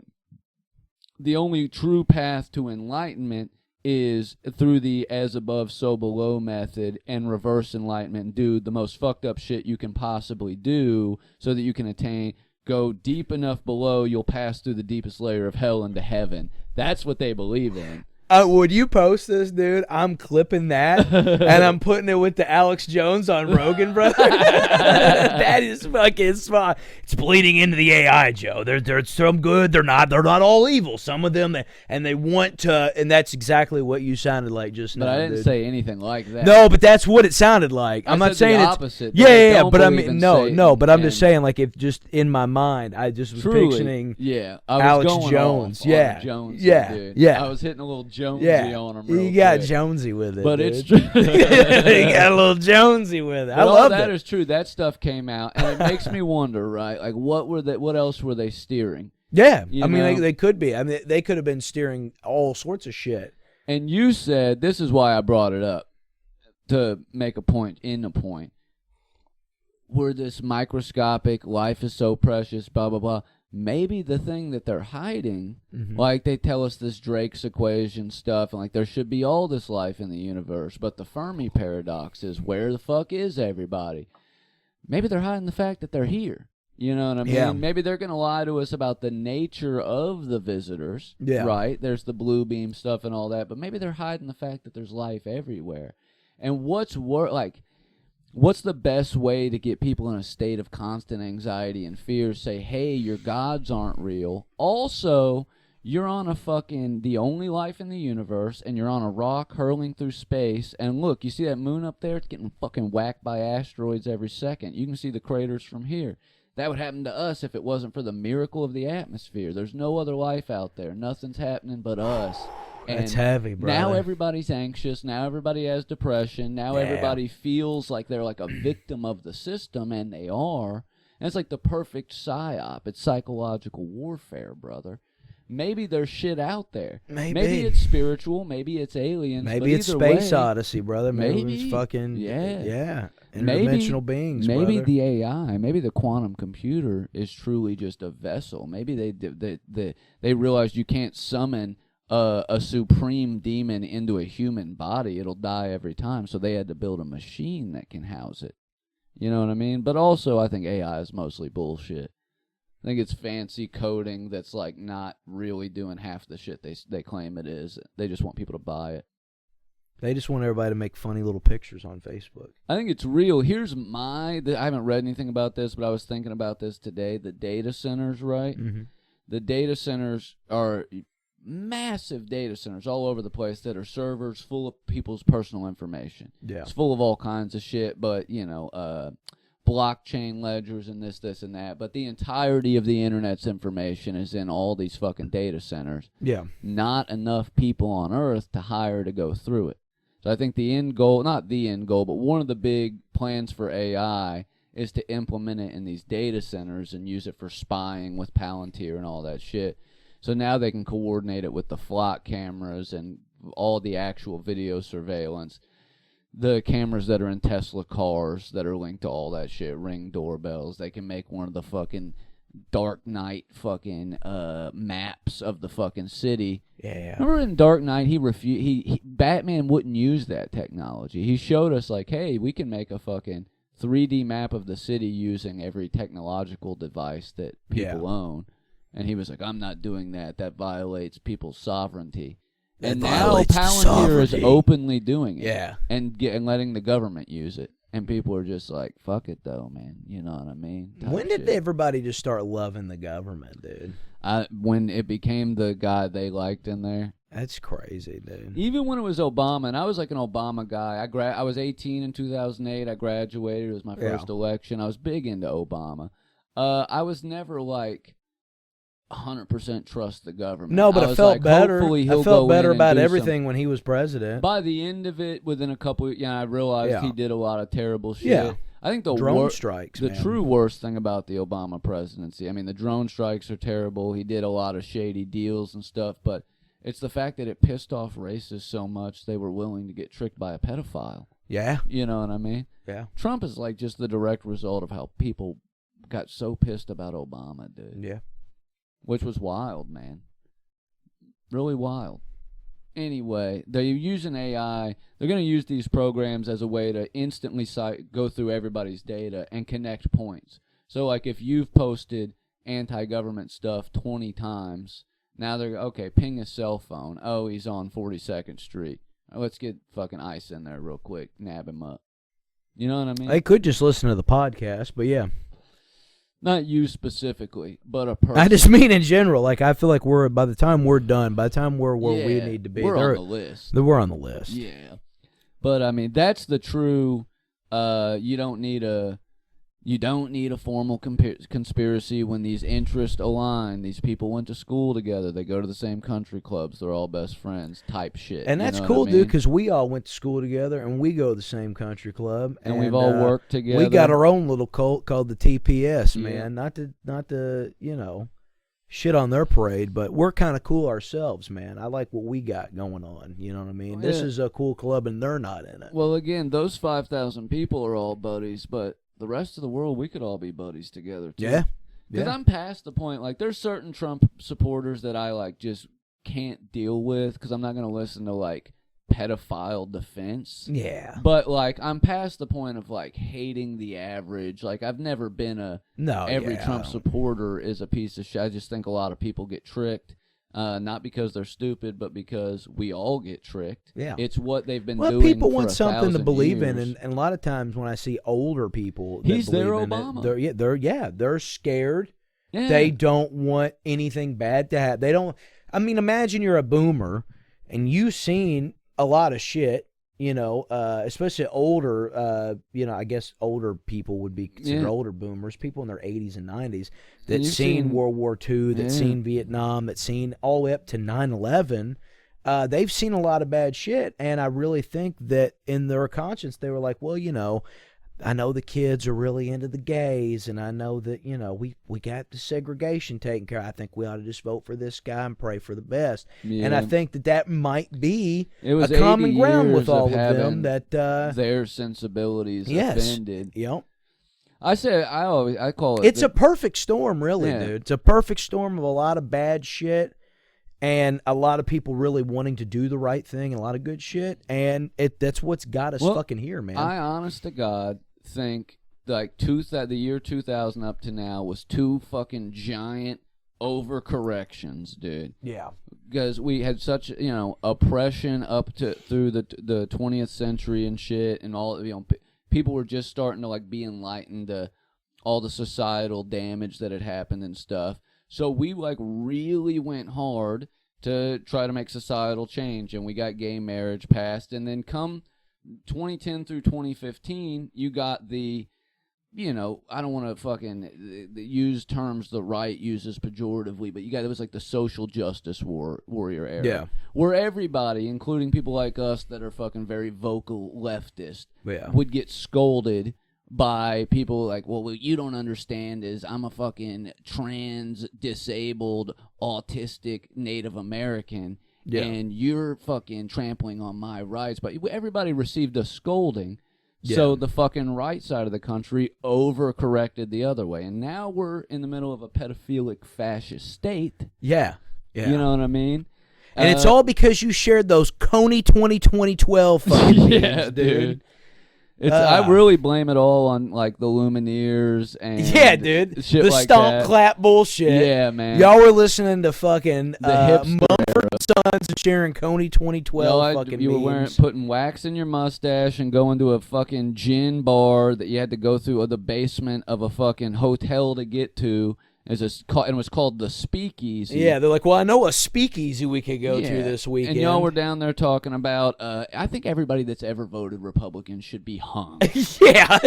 the only true path to enlightenment is through the as above, so below method and reverse enlightenment. Do the most fucked up shit you can possibly do so that you can go deep enough below, you'll pass through the deepest layer of hell into heaven. That's what they believe in. Would you post this, dude? I'm clipping that, and I'm putting it with the Alex Jones on Rogan, brother. That is fucking smart. It's bleeding into the AI, Joe. There's some good. They're not all evil. Some of them, they want to, and that's exactly what you sounded like just now. But I didn't say anything like that. No, but that's what it sounded like. I'm not saying the it's opposite. Yeah. But I mean, no. But I'm just saying, like, if just in my mind, I just was picturing Alex Jones. Jones, Yeah. dude. I was hitting a little Jonesy on them. You got Jonesy with it, but dude. It's true. You got a little Jonesy with it. But I love that. Is true. That stuff came out, and it makes me wonder, right? Like, what else were they steering? Yeah, I mean, they could be. I mean, they could have been steering all sorts of shit. And you said, this is why I brought it up, to make a point in the point. We're this microscopic, life is so precious, blah, blah, blah. Maybe the thing that they're hiding, like they tell us this Drake's equation stuff, and like there should be all this life in the universe, but the Fermi paradox is, where the fuck is everybody? Maybe they're hiding the fact that they're here. You know what I mean? Yeah. Maybe they're going to lie to us about the nature of the visitors, right? There's the blue beam stuff and all that, but maybe they're hiding the fact that there's life everywhere. And what's the best way to get people in a state of constant anxiety and fear? Say, hey, your gods aren't real. Also, you're on the only life in the universe, and you're on a rock hurling through space. And look, you see that moon up there? It's getting fucking whacked by asteroids every second. You can see the craters from here. That would happen to us if it wasn't for the miracle of the atmosphere. There's no other life out there. Nothing's happening but us. And that's heavy, bro. Now everybody's anxious. Now everybody has depression. Now everybody feels like they're like a victim of the system, and they are. And it's like the perfect psyop. It's psychological warfare, brother. Maybe there's shit out there. Maybe it's spiritual. Maybe it's aliens. Maybe it's Space Odyssey, brother. Maybe it's fucking interdimensional beings. Maybe brother. the AI, maybe the quantum computer is truly just a vessel. Maybe they realized you can't summon a supreme demon into a human body. It'll die every time. So they had to build a machine that can house it. You know what I mean? But also, I think AI is mostly bullshit. I think it's fancy coding that's like not really doing half the shit they claim it is. They just want people to buy it. They just want everybody to make funny little pictures on Facebook. I think it's real. Here's I haven't read anything about this, but I was thinking about this today. The data centers, right? Mm-hmm. The data centers are massive data centers all over the place that are servers full of people's personal information. Yeah. It's full of all kinds of shit, but, blockchain ledgers and this, and that. But the entirety of the internet's information is in all these fucking data centers. Yeah. Not enough people on Earth to hire to go through it. So I think the end goal, not the end goal, but one of the big plans for AI is to implement it in these data centers and use it for spying with Palantir and all that shit. So now they can coordinate it with the flock cameras and all the actual video surveillance. The cameras that are in Tesla cars that are linked to all that shit, Ring doorbells. They can make one of the fucking Dark Knight fucking maps of the fucking city. Yeah. Remember in Dark Knight, Batman wouldn't use that technology. He showed us like, hey, we can make a fucking 3D map of the city using every technological device that people own. And he was like, I'm not doing that. That violates people's sovereignty. And now Palantir is openly doing it. Yeah. And letting the government use it. And people are just like, fuck it though, man. You know what I mean? When did everybody just start loving the government, dude? When it became the guy they liked in there. That's crazy, dude. Even when it was Obama, and I was like an Obama guy. I was 18 in 2008. I graduated. It was my first election. I was big into Obama. I was never like 100% trust the government. No, but it felt better. I felt better about everything when he was president. By the end of it, within a couple, I realized he did a lot of terrible shit. Yeah. I think the drone strikes, the true worst thing about the Obama presidency. I mean, the drone strikes are terrible. He did a lot of shady deals and stuff, but it's the fact that it pissed off racists so much they were willing to get tricked by a pedophile. Yeah. You know what I mean? Yeah. Trump is like just the direct result of how people got so pissed about Obama, dude. Yeah. Which was wild, man. Really wild. Anyway, they're using AI. They're going to use these programs as a way to instantly go through everybody's data and connect points. So, like, if you've posted anti-government stuff 20 times, now they're, okay, ping his cell phone. Oh, he's on 42nd Street. Let's get fucking ICE in there real quick. Nab him up. You know what I mean? They could just listen to the podcast, but yeah. Not you specifically, but a person. I just mean in general. Like, I feel like by the time we're done, by the time we're where we need to be, we're on the list. We're on the list. Yeah. But, I mean, that's the true, you don't need a You don't need a formal conspiracy when these interests align. These people went to school together. They go to the same country clubs. They're all best friends type shit. And that's cool, dude, because we all went to school together, and we go to the same country club. And we've all worked together. We got our own little cult called the TPS, man. Not to shit on their parade, but we're kind of cool ourselves, man. I like what we got going on. You know what I mean? This is a cool club, and they're not in it. Well, again, those 5,000 people are all buddies, but the rest of the world, we could all be buddies together, too. Yeah. Because I'm past the point, like, there's certain Trump supporters that I, like, just can't deal with because I'm not going to listen to, like, pedophile defense. Yeah. But, like, I'm past the point of, like, hating the average. Like, I've never been every Trump supporter is a piece of shit. I just think a lot of people get tricked. Not because they're stupid, but because we all get tricked. Yeah. It's what they've been doing people for want something to believe years. in, and a lot of times when I see older people that He's their believe Obama. They're scared. Yeah. They don't want anything bad to happen. They don't. I mean, imagine you're a boomer and you've seen a lot of shit. Especially older, I guess older people would be considered older boomers, people in their 80s and 90s that seen World War II, that seen Vietnam, that seen all the way up to 9/11. They've seen a lot of bad shit, and I really think that in their conscience they were like, well, I know the kids are really into the gays, and I know that, we got the segregation taken care of. I think we ought to just vote for this guy and pray for the best. Yeah. And I think that might be a common ground with all of them. That their sensibilities offended. Yep. I call it. It's a perfect storm, really, dude. It's a perfect storm of a lot of bad shit and a lot of people really wanting to do the right thing and a lot of good shit. And that's what's got us fucking here, man. I, honest to God, think like the year 2000 up to now was two fucking giant overcorrections, dude. Yeah. Because we had such, oppression up to through the 20th century and shit, and all, people were just starting to like be enlightened to all the societal damage that had happened and stuff. So we like really went hard to try to make societal change, and we got gay marriage passed, and then come 2010 through 2015, you got the, I don't want to fucking use terms the right uses pejoratively, but it was like the social justice warrior era. Where everybody, including people like us that are fucking very vocal leftist, would get scolded by people like, well, what you don't understand is I'm a fucking trans, disabled, autistic Native American. Yeah. And you're fucking trampling on my rights. But everybody received a scolding. Yeah. So the fucking right side of the country overcorrected the other way. And now we're in the middle of a pedophilic fascist state. Yeah. You know what I mean? And it's all because you shared those Coney 2012 fucking memes, dude. I really blame it all on like the Lumineers and dude, shit the like stomp that. Clap bullshit. Yeah, man. Y'all were listening to fucking Mumford Sons and sharing Coney 2012 you were putting wax in your mustache and going to a fucking gin bar that you had to go through the basement of a fucking hotel to get to. And it was called the Speakeasy. Yeah, they're like, well, I know a speakeasy we could go to this weekend. And y'all were down there talking about, I think everybody that's ever voted Republican should be hung. Yeah.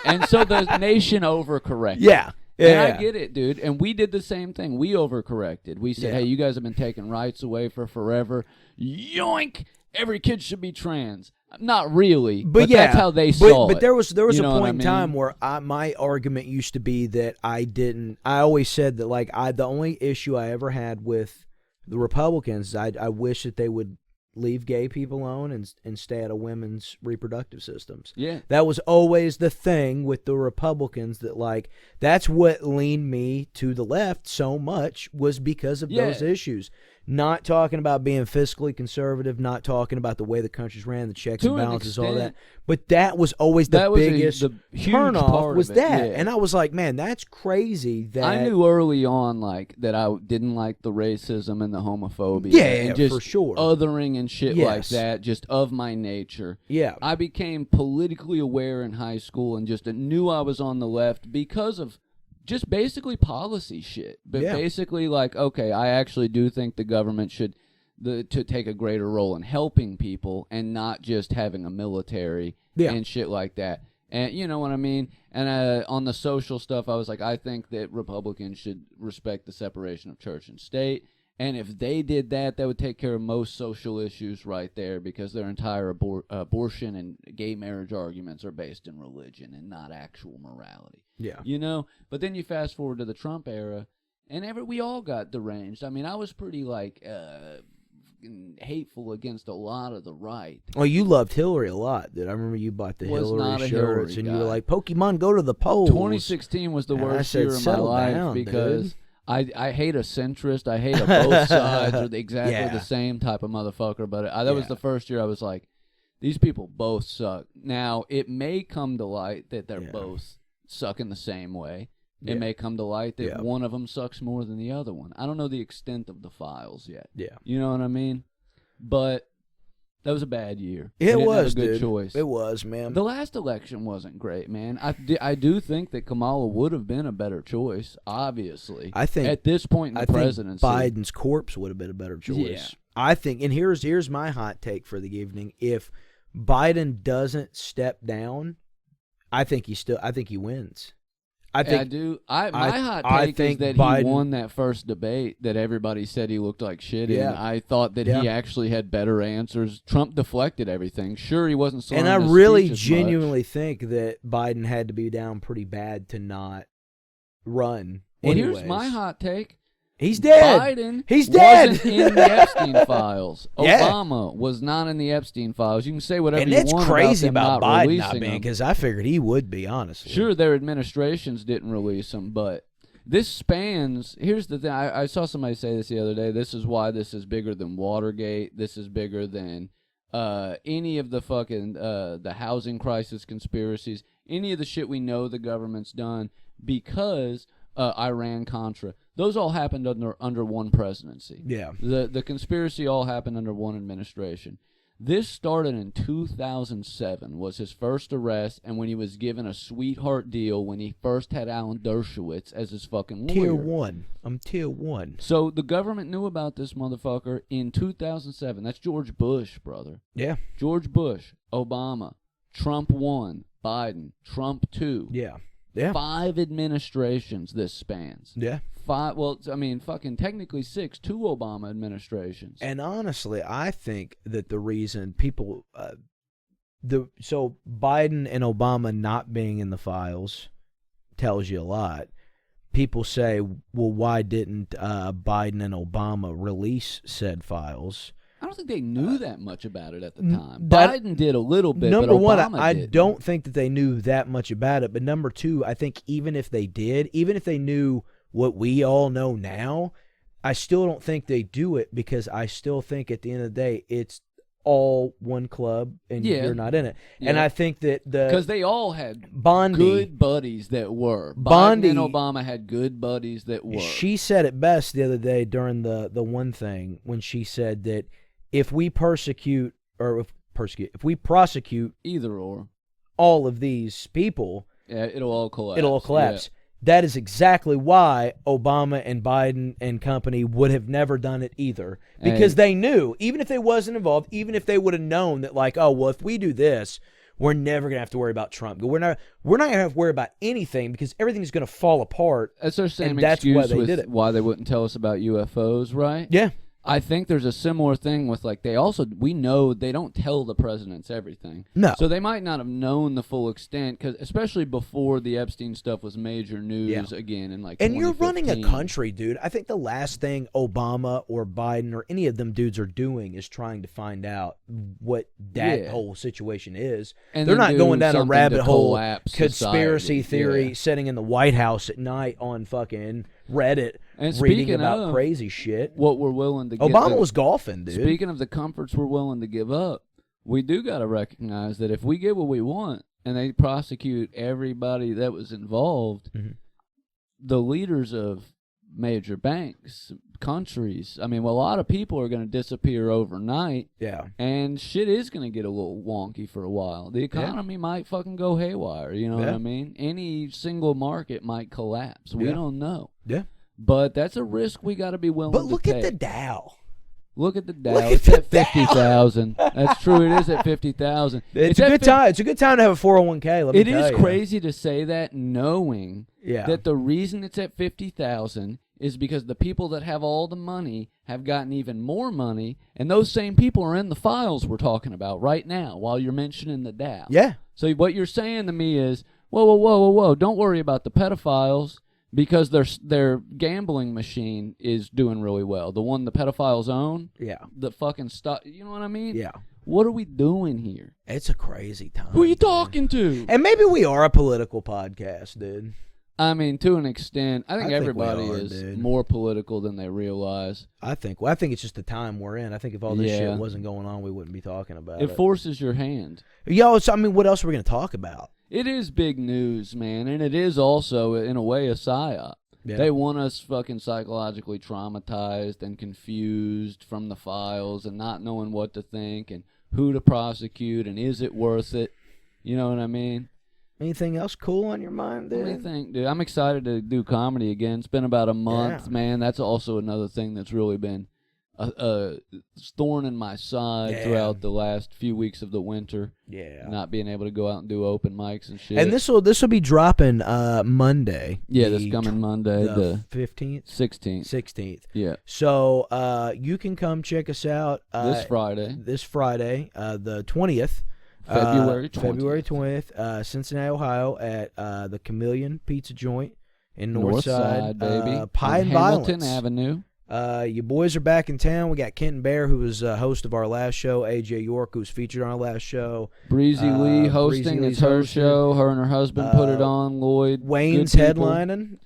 And so the nation overcorrected. Yeah. And I get it, dude. And we did the same thing. We overcorrected. We said, hey, you guys have been taking rights away for forever. Yoink! Every kid should be trans. Not really, but that's how they saw it. But there was a point in time where my argument used to be that I always said that like the only issue I ever had with the Republicans, I wish that they would leave gay people alone and stay out of women's reproductive systems. Yeah. That was always the thing with the Republicans, that like that's what leaned me to the left so much, was because of those issues. Not talking about being fiscally conservative, not talking about the way the country's ran, the checks and balances, all that. But that was always the biggest turnoff was that. Yeah. And I was like, man, that's crazy. That I knew early on like that I didn't like the racism and the homophobia. Yeah, and just for sure. Othering and shit like that, just of my nature. Yeah. I became politically aware in high school and just knew I was on the left because of just basically policy shit. But basically like, okay, I actually do think the government should to take a greater role in helping people and not just having a military and shit like that. And you know what I mean? And on the social stuff, I was like, I think that Republicans should respect the separation of church and state. And if they did that, that would take care of most social issues right there, because their entire abortion and gay marriage arguments are based in religion and not actual morality. Yeah. You know? But then you fast forward to the Trump era, and we all got deranged. I mean, I was pretty, like, hateful against a lot of the right. Well, you loved Hillary a lot, dude. I remember you bought the Hillary shirts, and guy. You were like, Pokemon, go to the polls. 2016 was the worst year of my life because I hate a centrist. I hate a both sides are exactly the same type of motherfucker. But that was the first year I was like, these people both suck. Now, it may come to light that they're both sucking the same way. It may come to light that one of them sucks more than the other one. I don't know the extent of the files yet. Yeah. You know what I mean? But that was a bad year. It was, dude. Choice. It was, man. The last election wasn't great, man. I do think that Kamala would have been a better choice, obviously. I think at this point in the presidency, Biden's corpse would have been a better choice. Yeah. I think, and here's my hot take for the evening. If Biden doesn't step down, I think he wins. My hot take is that Biden, he won that first debate that everybody said he looked like shit in. I thought that he actually had better answers. Trump deflected everything. Sure, he wasn't slurring and I his really speech as genuinely much. think that Biden had to be down pretty bad to not run. Well, here's my hot take. He's dead. Biden He's dead. wasn't in the Epstein files. Obama was not in the Epstein files. You can say whatever you want about them not releasing them. And it's crazy about Biden not being, because I figured he would be, honestly. Sure, their administrations didn't release them, but this spans... Here's the thing. I saw somebody say this the other day. This is why this is bigger than Watergate. This is bigger than any of the fucking the housing crisis conspiracies, any of the shit we know the government's done, because Iran-Contra. Those all happened under one presidency. Yeah. The conspiracy all happened under one administration. This started in 2007, was his first arrest, and when he was given a sweetheart deal when he first had Alan Dershowitz as his fucking lawyer. Tier 1. I'm Tier 1. So the government knew about this motherfucker in 2007. That's George Bush, brother. Yeah. George Bush, Obama, Trump 1, Biden, Trump 2. Yeah. Yeah. 5 administrations this spans. Yeah. 5, well, I mean, fucking technically 6, 2 Obama administrations. And honestly, I think that the reason people, so Biden and Obama not being in the files tells you a lot. People say, well, why didn't Biden and Obama release said files? I don't think they knew that much about it at the time. Biden did a little bit, number but Obama one, I didn't. don't think that they knew that much about it. But number two, I think even if they did, even if they knew what we all know now, I still don't think they do it, because I still think at the end of the day, it's all one club and you're not in it. Yeah. And I think that because they all had Bondi, good buddies that were. Biden and Obama had good buddies that were. She said it best the other day during the one thing, when she said that if we prosecute either or all of these people, it'll all collapse. It'll all collapse. Yeah. That is exactly why Obama and Biden and company would have never done it either, because they knew, even if they wasn't involved, even if they would have known that, like, oh well, if we do this, we're never gonna have to worry about Trump. We're not gonna have to worry about anything, because everything's gonna fall apart. That's their same excuse why they did it. Why they wouldn't tell us about UFOs, right? Yeah. I think there's a similar thing with, like, we know they don't tell the presidents everything. No. So they might not have known the full extent, cause especially before the Epstein stuff was major news again in, like, and you're running a country, dude. I think the last thing Obama or Biden or any of them dudes are doing is trying to find out what that whole situation is. And they're not going down a rabbit hole conspiracy theory sitting in the White House at night on fucking Reddit and reading about crazy shit. What we're willing to Obama was golfing, dude. Speaking of the comforts we're willing to give up, we do got to recognize that if we get what we want and they prosecute everybody that was involved, the leaders of major banks, countries, I mean, well, a lot of people are going to disappear overnight. Yeah. And shit is going to get a little wonky for a while. The economy might fucking go haywire, you know what I mean? Any single market might collapse. We don't know. Yeah. But that's a risk we got to be willing to take. But look at the Dow. Look at the Dow. It's at 50,000. That's true. It is at 50,000. It's a good time. It's a good time to have a 401k. Let me tell you. It is crazy to say that, knowing that the reason it's at 50,000 is because the people that have all the money have gotten even more money, and those same people are in the files we're talking about right now while you're mentioning the Dow. Yeah. So what you're saying to me is, whoa. Don't worry about the pedophiles. Because their gambling machine is doing really well. The one the pedophiles own. Yeah. The fucking stuff. You know what I mean? Yeah. What are we doing here? It's a crazy time. Who are you talking to? And maybe we are a political podcast, dude. I mean, to an extent, I think everybody we are, is dude. more political than they realize. I think it's just the time we're in. I think if all this shit wasn't going on, we wouldn't be talking about it. It forces your hand. Yo, I mean, what else are we going to talk about? It is big news, man, and it is also, in a way, a psyop. Yeah. They want us fucking psychologically traumatized and confused from the files and not knowing what to think and who to prosecute and is it worth it. You know what I mean? Anything else cool on your mind, dude? Let me think, dude. I'm excited to do comedy again. It's been about a month, man. That's also another thing that's really been a thorn in my side throughout the last few weeks of the winter. Yeah, not being able to go out and do open mics and shit. And this will be dropping Monday. Yeah, this coming Monday, the 15th, 16th. Yeah. So you can come check us out this Friday. The 20th. February 20th, Cincinnati, Ohio, at the Chameleon Pizza Joint in Northside, baby. Pie and Violence. Hamilton Avenue. You boys are back in town. We got Kenton Bear, who was host of our last show. AJ York, who was featured on our last show. Breezy Lee hosting. It's her show. Her and her husband put it on. Lloyd. Wayne's headlining.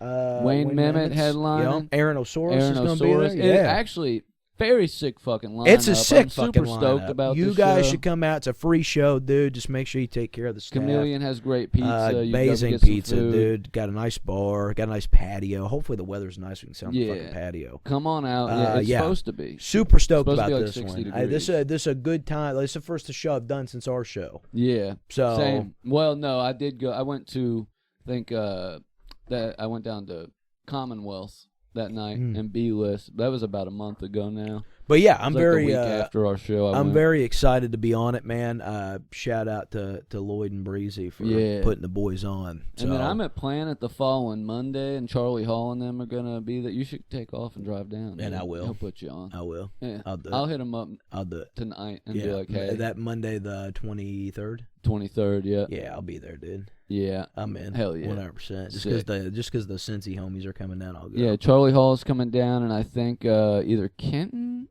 Wayne Mehmet headlining. Yep. Aaron Osoris is going to be there. Yeah. Actually, very sick fucking lineup. It's a sick fucking lineup. I'm super stoked about you this guys show. Should come out. It's a free show, dude. Just make sure you take care of the staff. Chameleon has great pizza. Amazing pizza, dude. Got a nice bar. Got a nice patio. Hopefully the weather's nice. We can sit on the fucking patio. Come on out. It's supposed to be. Super stoked about like this one. This is a good time. It's the first show I've done since our show. Yeah. So same. Well, no, I did go. I went to that I went down to Commonwealth that night and B-List. That was about a month ago now. But yeah, I'm very the week after our show. I'm very excited to be on it, man. Shout out to Lloyd and Breezy for putting the boys on. So. And then I'm at Planet the following Monday, and Charlie Hall and them are gonna be there. You should take off and drive down. And I will. He'll put you on. I will. Yeah. I'll hit him up. I'll do it tonight and be like, hey, that Monday the 23rd. 23rd, yeah. Yeah, I'll be there, dude. Yeah, I'm in. Hell yeah, 100%. Just because the Cincy homies are coming down, I'll go. Yeah, Charlie Hall's coming down, and I think either Kenton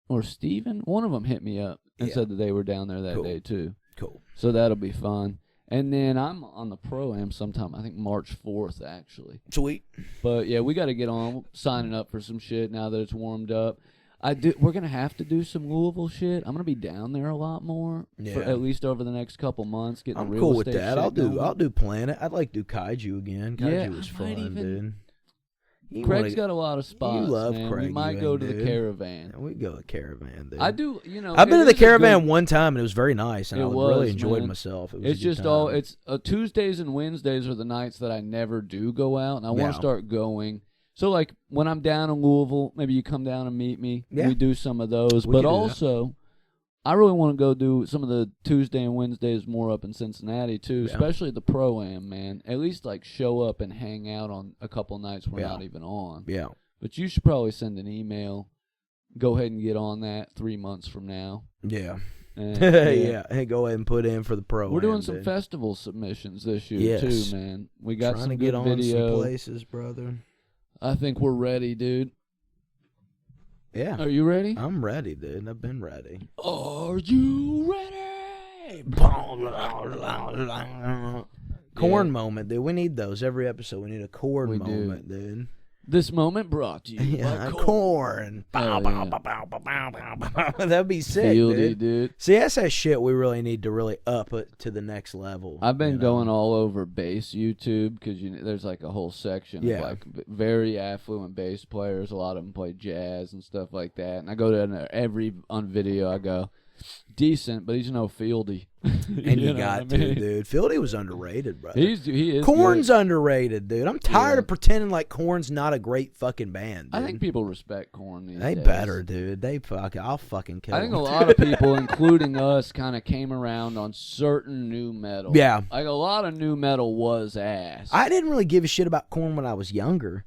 or Steven, one of them hit me up and said that they were down there that day too. Cool. So that'll be fun. And then I'm on the Pro-Am sometime, I think March 4th, actually. Sweet. But yeah, we got to get on signing up for some shit now that it's warmed up. We're gonna have to do some Louisville shit. I'm gonna be down there a lot more, for at least over the next couple months. Getting I'm real cool with estate that. Shit I'll do Planet. I'd like to do Kaiju again. Kaiju was fun, dude. Craig's got a lot of spots. You love man. Craig. We might go to the Caravan. We go to Caravan, dude. I do. I've been to the Caravan one time, and it was very nice, and I really enjoyed myself. It's just all. It's Tuesdays and Wednesdays are the nights that I never do go out, and I want to start going. So, like, when I'm down in Louisville, maybe you come down and meet me. Yeah. We do some of those. But also, I really want to go do some of the Tuesday and Wednesdays more up in Cincinnati, too, especially the Pro-Am, man. At least, like, show up and hang out on a couple nights we're not even on. Yeah. But you should probably send an email. Go ahead and get on that 3 months from now. Yeah. And, Hey, go ahead and put in for the Pro-Am. We're doing some festival submissions this year, too, man. We got trying some to good get on video. some places, brother. I think we're ready, dude. Yeah. Are you ready? I'm ready, dude. I've been ready. Are you ready? Corn moment, dude. We need those every episode. We need a corn moment, dude. This moment brought to you by corn. That'd be sick, dude. See, that's that shit we really need to really up it to the next level. I've been going all over bass YouTube because there's like a whole section of like very affluent bass players. A lot of them play jazz and stuff like that. And I go to every on video. I go, decent, but he's no Fieldy. And you got to, dude. Fieldy was underrated, brother. He is. Korn's underrated, dude. I'm tired of pretending like Korn's not a great fucking band, dude. I think people respect Korn these days. Better, dude. I'll fucking kill them. I think them. a lot of people, including us, kind of came around on certain new metal. Yeah. Like, a lot of new metal was ass. I didn't really give a shit about Korn when I was younger.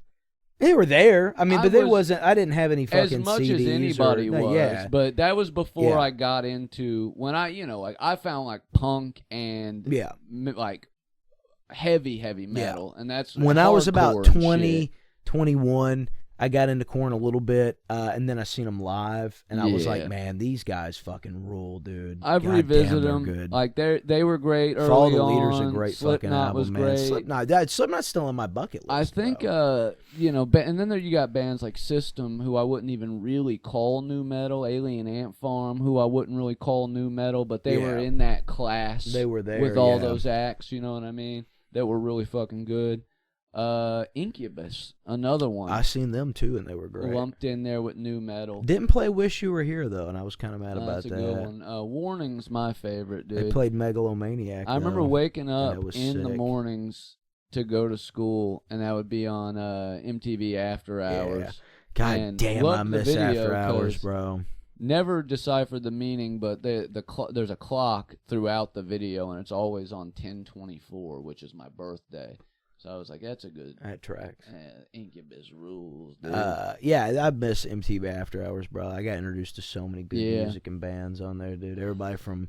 They were there. I mean, but there wasn't. I didn't have any fucking CDs. As much CDs as anybody was. Yeah. But that was before I got into, when I, like, I found, like, punk and, like, heavy metal. And that's when I was about 20, shit. 21, I got into Korn a little bit, and then I seen them live, and I was like, man, these guys fucking rule, dude. I've revisited them. Good. Like, they were great early Follow the on. Leader's a great fucking album, was man. Great. Slipknot's still on my bucket list. I think, and then you got bands like System, who I wouldn't even really call new metal, Alien Ant Farm, who I wouldn't really call new metal, but they were in that class. They were there with all those acts, you know what I mean, that were really fucking good. Incubus, another one. I seen them too, and they were great. Lumped in there with new metal. Didn't play "Wish You Were Here" though, and I was kind of mad about that. That's a good one. Warning's my favorite, dude. They played Megalomaniac. I remember waking up in the mornings to go to school, and that would be on MTV After Hours. Yeah. God damn, I miss After Hours, bro. Never deciphered the meaning, but there's a clock throughout the video, and it's always on 10/24, which is my birthday. So I was like, that's a good... That tracks. Incubus rules, dude. Yeah, I miss MTV After Hours, bro. I got introduced to so many good music and bands on there, dude. Everybody from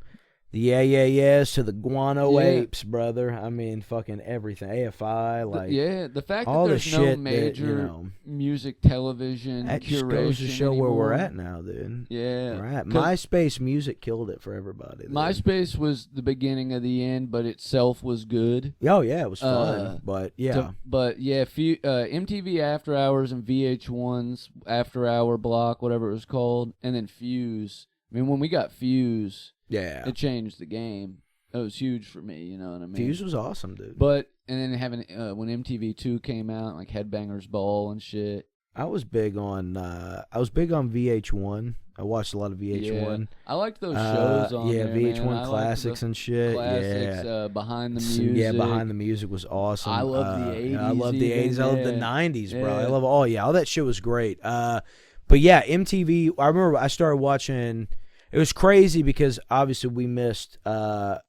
the Yeahs to the Guano Apes, brother. I mean, fucking everything. AFI, like... the fact that there's no major music television that curation just goes to show anymore. where we're at now, dude. Yeah. We're at. MySpace music killed it for everybody. Dude. MySpace was the beginning of the end, but itself was good. Oh, yeah, it was fun, but yeah. MTV After Hours and VH1's After Hour block, whatever it was called, and then Fuse. I mean, when we got Fuse... Yeah, it changed the game. It was huge for me, you know what I mean? Fuse was awesome, dude. But and then having when MTV2 came out, like Headbangers Ball and shit. I was big on VH1. I watched a lot of VH1. Yeah. I liked those shows on there, VH1 man. classics and shit. Classics, Behind the Music. Yeah, Behind the Music was awesome. I love the 80s. I love the 80s. I love the 90s, bro. I love all that shit was great. But yeah, MTV. I remember I started watching. It was crazy because obviously we missed Ricky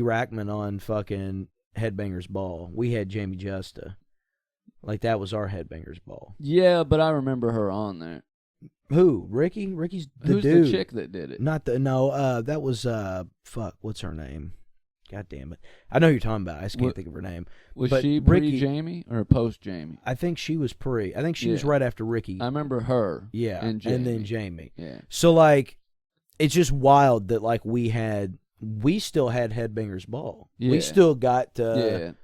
Rackman on fucking Headbangers Ball. We had Jamie Justa. Like, that was our Headbangers Ball. Yeah, but I remember her on there. Who? Ricky? Ricky's the Who's dude. the chick that did it? That was, what's her name? God damn it. I know who you're talking about. I just can't think of her name. Was she pre-Jamie or post-Jamie? I think she was pre. I think she was right after Ricky. I remember her. Yeah, and then Jamie. Yeah. So, like, it's just wild that, like, we still had Headbangers Ball. Yeah. We still got... Well,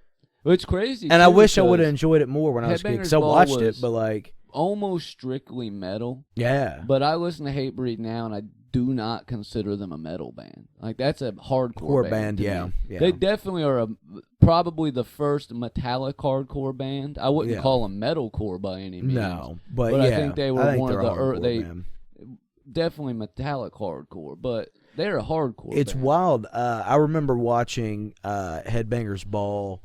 it's crazy, and I wish I would have enjoyed it more when I was a kid, because I watched it, but, like... almost strictly metal. Yeah. But I listen to Hatebreed now, and I do not consider them a metal band. Like, that's a hardcore band. Yeah. They definitely are probably the first metallic hardcore band. I wouldn't call them metalcore by any means. No, but I think they were one of the early. Definitely metallic hardcore, but they're a hardcore It's band. wild. I remember watching Headbangers Ball,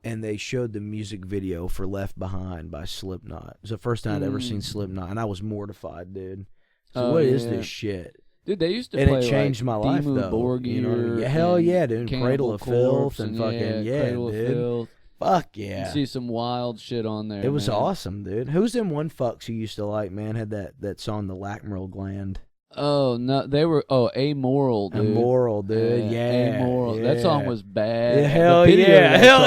and they showed the music video for Left Behind by Slipknot. It was the first time I'd ever seen Slipknot, and I was mortified, dude. So what is this shit? Dude, they used to and play it changed like my life, Dimmu though. Borgir, you know, hell yeah, dude. Cradle of Filth and fucking, Cradle dude. of Filth. Fuck yeah. You see some wild shit on there. It was man. awesome, dude. Who's them one fucks you used to like, man? Had that song, The Lacrimal Gland. Oh, no, they were, Amoral, dude. Amoral, dude, yeah. Amoral. Yeah. That song was bad. Yeah, hell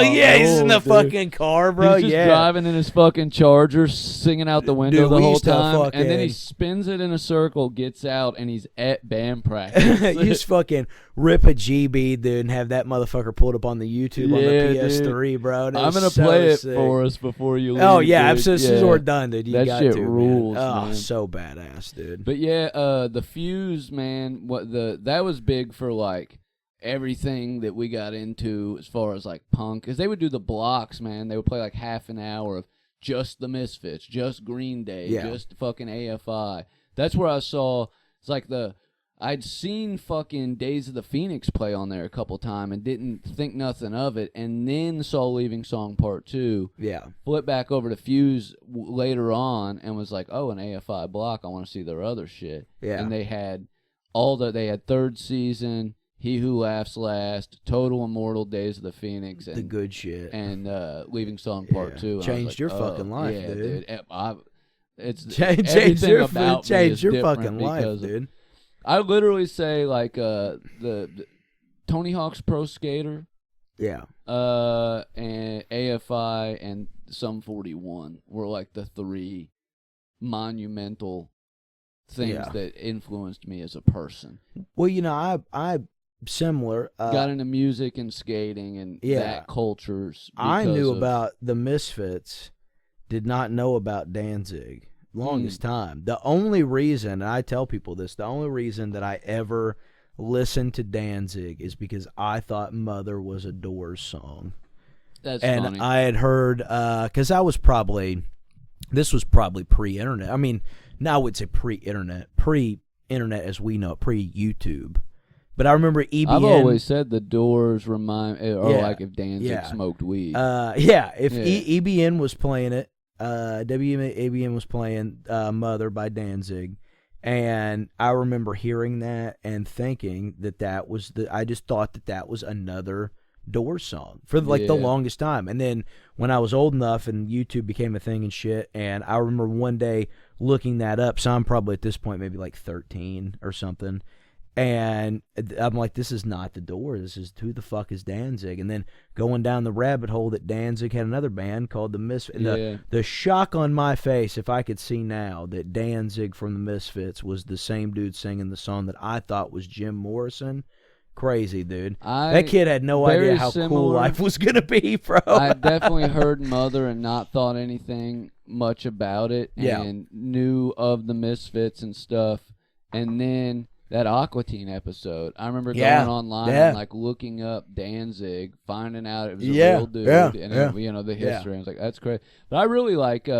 yeah. He's in the fucking car, bro. He's just driving in his fucking Charger, singing out the window the whole time, and then he spins it in a circle, gets out, and he's at band practice. You just fucking rip a GB, dude, and have that motherfucker pulled up on the YouTube on the PS3, dude. Bro. I'm going to play it for us before you leave. Oh, yeah. As soon as we're done, dude. You that got shit to, rules, man. man. So badass, dude. But yeah, the Fuse, man, that was big for like everything that we got into as far as like punk, because they would do the blocks, man. They would play like half an hour of just the Misfits, just Green Day, just fucking AFI. That's where I saw It's like I'd seen fucking Days of the Phoenix play on there a couple times and didn't think nothing of it, and then saw Leaving Song Part 2. Yeah. Flipped back over to Fuse later on and was like, oh, an AFI block, I want to see their other shit. Yeah. And they had third season, He Who Laughs Last, Total Immortal, Days of the Phoenix. And, the good shit. And Leaving Song Part 2. Changed your fucking life, dude. It's changed your fucking life, dude. I literally say like the Tony Hawk's Pro Skater, yeah, and AFI and Sum 41 were like the 3 monumental things that influenced me as a person. Well, you know, I similar got into music and skating and that cultures. I knew about the Misfits, did not know about Danzig. Longest time. The only reason, and I tell people this, the only reason that I ever listened to Danzig is because I thought Mother was a Doors song. That's funny. And I had heard, because this was probably pre-internet. I mean, now I would say pre-internet as we know it, pre-YouTube. But I remember EBN. I've always said the Doors like if Danzig smoked weed. If EBN was playing it, WABN was playing Mother by Danzig, and I remember hearing that and thinking that was I just thought that was another Doors song for the longest time. And then when I was old enough and YouTube became a thing and shit, and I remember one day looking that up, so I'm probably at this point maybe like 13 or something, and I'm like, this is not the Doors. This is who the fuck is Danzig? And then going down the rabbit hole that Danzig had another band called the Misfits. The shock on my face, if I could see now, that Danzig from the Misfits was the same dude singing the song that I thought was Jim Morrison. Crazy, dude. That kid had no idea how cool life was going to be, bro. I definitely heard Mother and not thought anything much about it and knew of the Misfits and stuff. And then that Aqua Teen episode, I remember going online and like looking up Danzig, finding out it was a real dude, and then, the history. I was like, that's crazy. But I really like,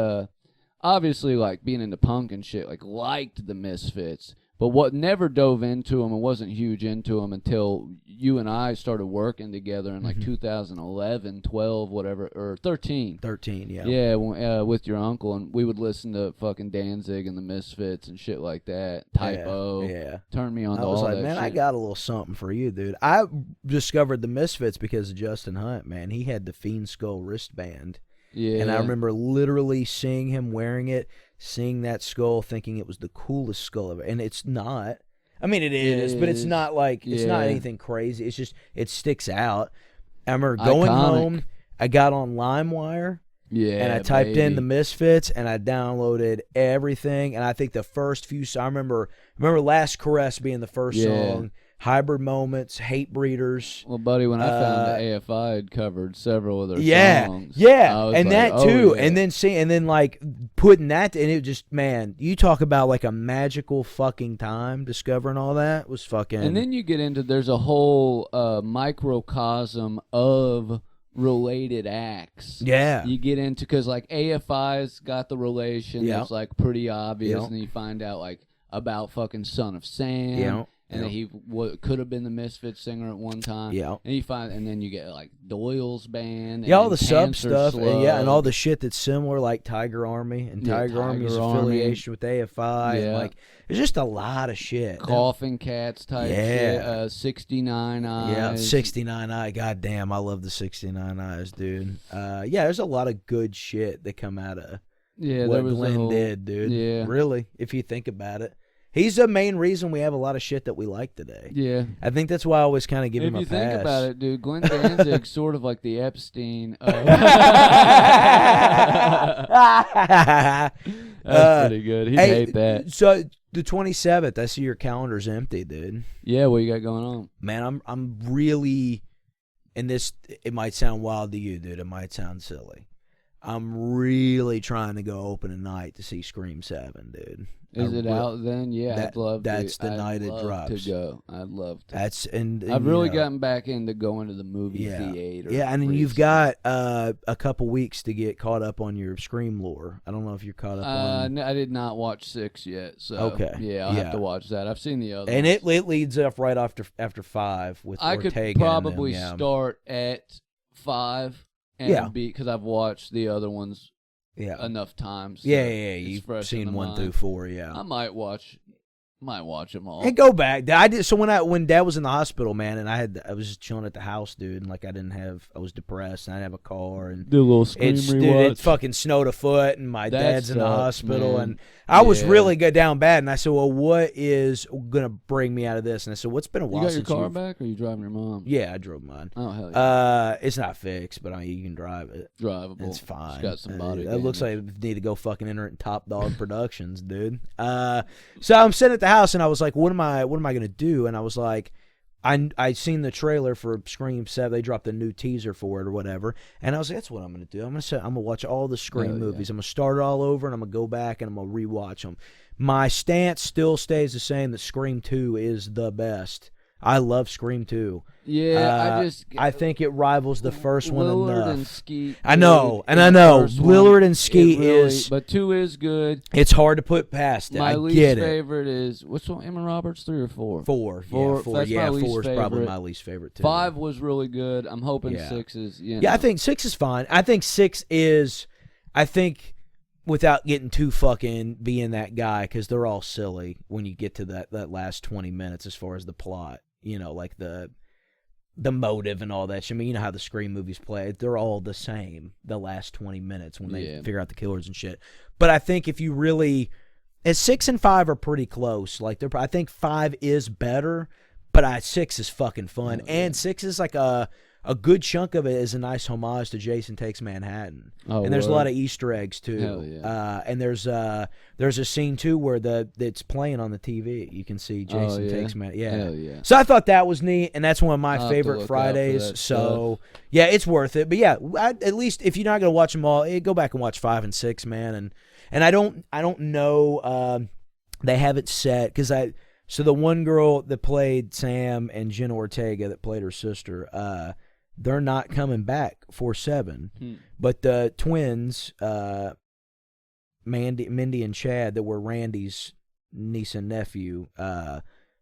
obviously, like being into punk and shit, like liked the Misfits. But what never dove into them and wasn't huge into them until you and I started working together in like 2011, 12, whatever, or 13. 13, yeah. Yeah, with your uncle, and we would listen to fucking Danzig and the Misfits and shit like that. Typo. Yeah. Turned me on to all that shit. I was like, man, I got a little something for you, dude. I discovered the Misfits because of Justin Hunt, man. He had the Fiend Skull wristband. Yeah. And I remember literally seeing him wearing it, seeing that skull, thinking it was the coolest skull ever. And it's not. I mean, it is, but it's not like, it's not anything crazy. It's just, it sticks out. I remember going home, I got on LimeWire, and I typed in the Misfits, and I downloaded everything. And I think the first few, I remember Last Caress being the first song. Hybrid Moments, Hate Breeders. Well, buddy, when I found the AFI had covered several of their songs. Yeah, and like, that too. And then like putting that, and it just, man, you talk about like a magical fucking time discovering all that was fucking. And then you get into, there's a whole microcosm of related acts. Yeah. You get into, because like AFI's got the relation that's like pretty obvious, and then you find out like about fucking Son of Sam. And then he could have been the Misfits singer at one time. Yeah. And then you get like Doyle's band. Yeah, all the sub stuff. And all the shit that's similar, like Tiger Army and Tiger Army's affiliation with AFI. And like, there's just a lot of shit. Coughing Cats type shit. 69 Eyes. Yeah, 69 Eyes. Goddamn, I love the 69 Eyes, dude. There's a lot of good shit that come out of what Glenn did, dude. Yeah. Really, if you think about it. He's the main reason we have a lot of shit that we like today. Yeah. I think that's why I always kind of give him a pass. If you think about it, dude, Glenn Danzig's sort of like the Epstein of... That's pretty good. He'd hate that. So, the 27th, I see your calendar's empty, dude. Yeah, what you got going on? Man, I'm really... And this, it might sound wild to you, dude. It might sound silly. I'm really trying to go opening night to see Scream 7, dude. Is it out then? Yeah, I'd love to. That's the night it drops. To go. I'd love to. And I've really gotten back into going to the movie theater. Yeah, and then you've got a couple weeks to get caught up on your Scream lore. I don't know if you're caught up on. No, I did not watch 6 yet. So okay. Yeah, I'll have to watch that. I've seen the other. And it leads up right after 5 with Ortega. I could probably start at 5 and because I've watched the other ones. Yeah, enough times. Yeah. You've seen 1 through 4. Yeah, I might watch them all and go back. I did. So when Dad was in the hospital, man, and I was just chilling at the house, dude, and like I was depressed, and I didn't have a car, and do a little Scream rewatch. It fucking snowed a foot, and my dad's in the hospital, man. And I was really down bad, and I said, well, what is gonna bring me out of this? And I said, well, it's been a while. You got your car back, or are you driving your mom? Yeah, I drove mine. Oh hell yeah. It's not fixed, but you can drive it. Drivable. It's fine. It's got some body. It looks like I need to go fucking enter it in Top Dog Productions, dude. So I'm sitting at the house, and I was like, what am I gonna do? And I was like, I seen the trailer for Scream 7. They dropped a new teaser for it or whatever, and I was like, that's what I'm gonna do. I'm gonna watch all the Scream movies. I'm gonna start it all over, and I'm gonna go back and I'm gonna rewatch them. My stance still stays the same, that Scream 2 is the best. I love Scream 2. Yeah, I think it rivals the first one enough. And Skeet. I know. Willard and Skeet is, but 2 is good. It's hard to put past it. My least favorite is which one? Emma Roberts, 3 or 4? 4. 4. Yeah, 4 is probably my least favorite too. 5 was really good. I'm hoping 6 is. Yeah, I think 6 is fine. I think 6 is. Without getting too fucking being that guy, because they're all silly when you get to that last 20 minutes as far as the plot, like the motive and all that shit. I mean, you know how the Scream movies play. They're all the same the last 20 minutes when they figure out the killers and shit. But I think if you really... 6 and 5 are pretty close. Like I think 5 is better, but 6 is fucking fun. And 6 is like a good chunk of it is a nice homage to Jason Takes Manhattan. And there's a lot of Easter eggs too. Hell yeah. And there's a scene too where it's playing on the TV. You can see Jason Takes Manhattan. Yeah. Hell yeah. So I thought that was neat, and that's one of my favorite Fridays. So yeah, it's worth it. But yeah, at least if you're not gonna watch them all, go back and watch 5 and 6, man. And I don't know. They have it set because So the one girl that played Sam and Jenna Ortega that played her sister, they're not coming back for 7. But the twins, Mindy and Chad, that were Randy's niece and nephew,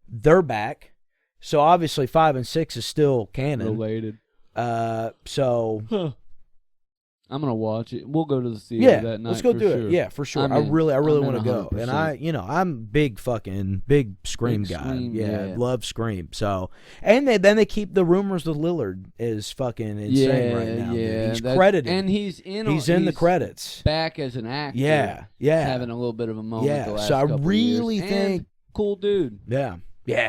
they're back. So obviously 5 and 6 is still canon. Related. I'm gonna watch it. We'll go to the theater that night. Let's go do it. Yeah, for sure. I really want to go. And I'm big Scream guy. I love Scream. So, and then they keep the rumors with Lillard is fucking insane right now. Yeah, he's credited, and he's in the credits, back as an actor. Yeah, having a little bit of a moment. Yeah, the last so I really think and cool dude. Yeah,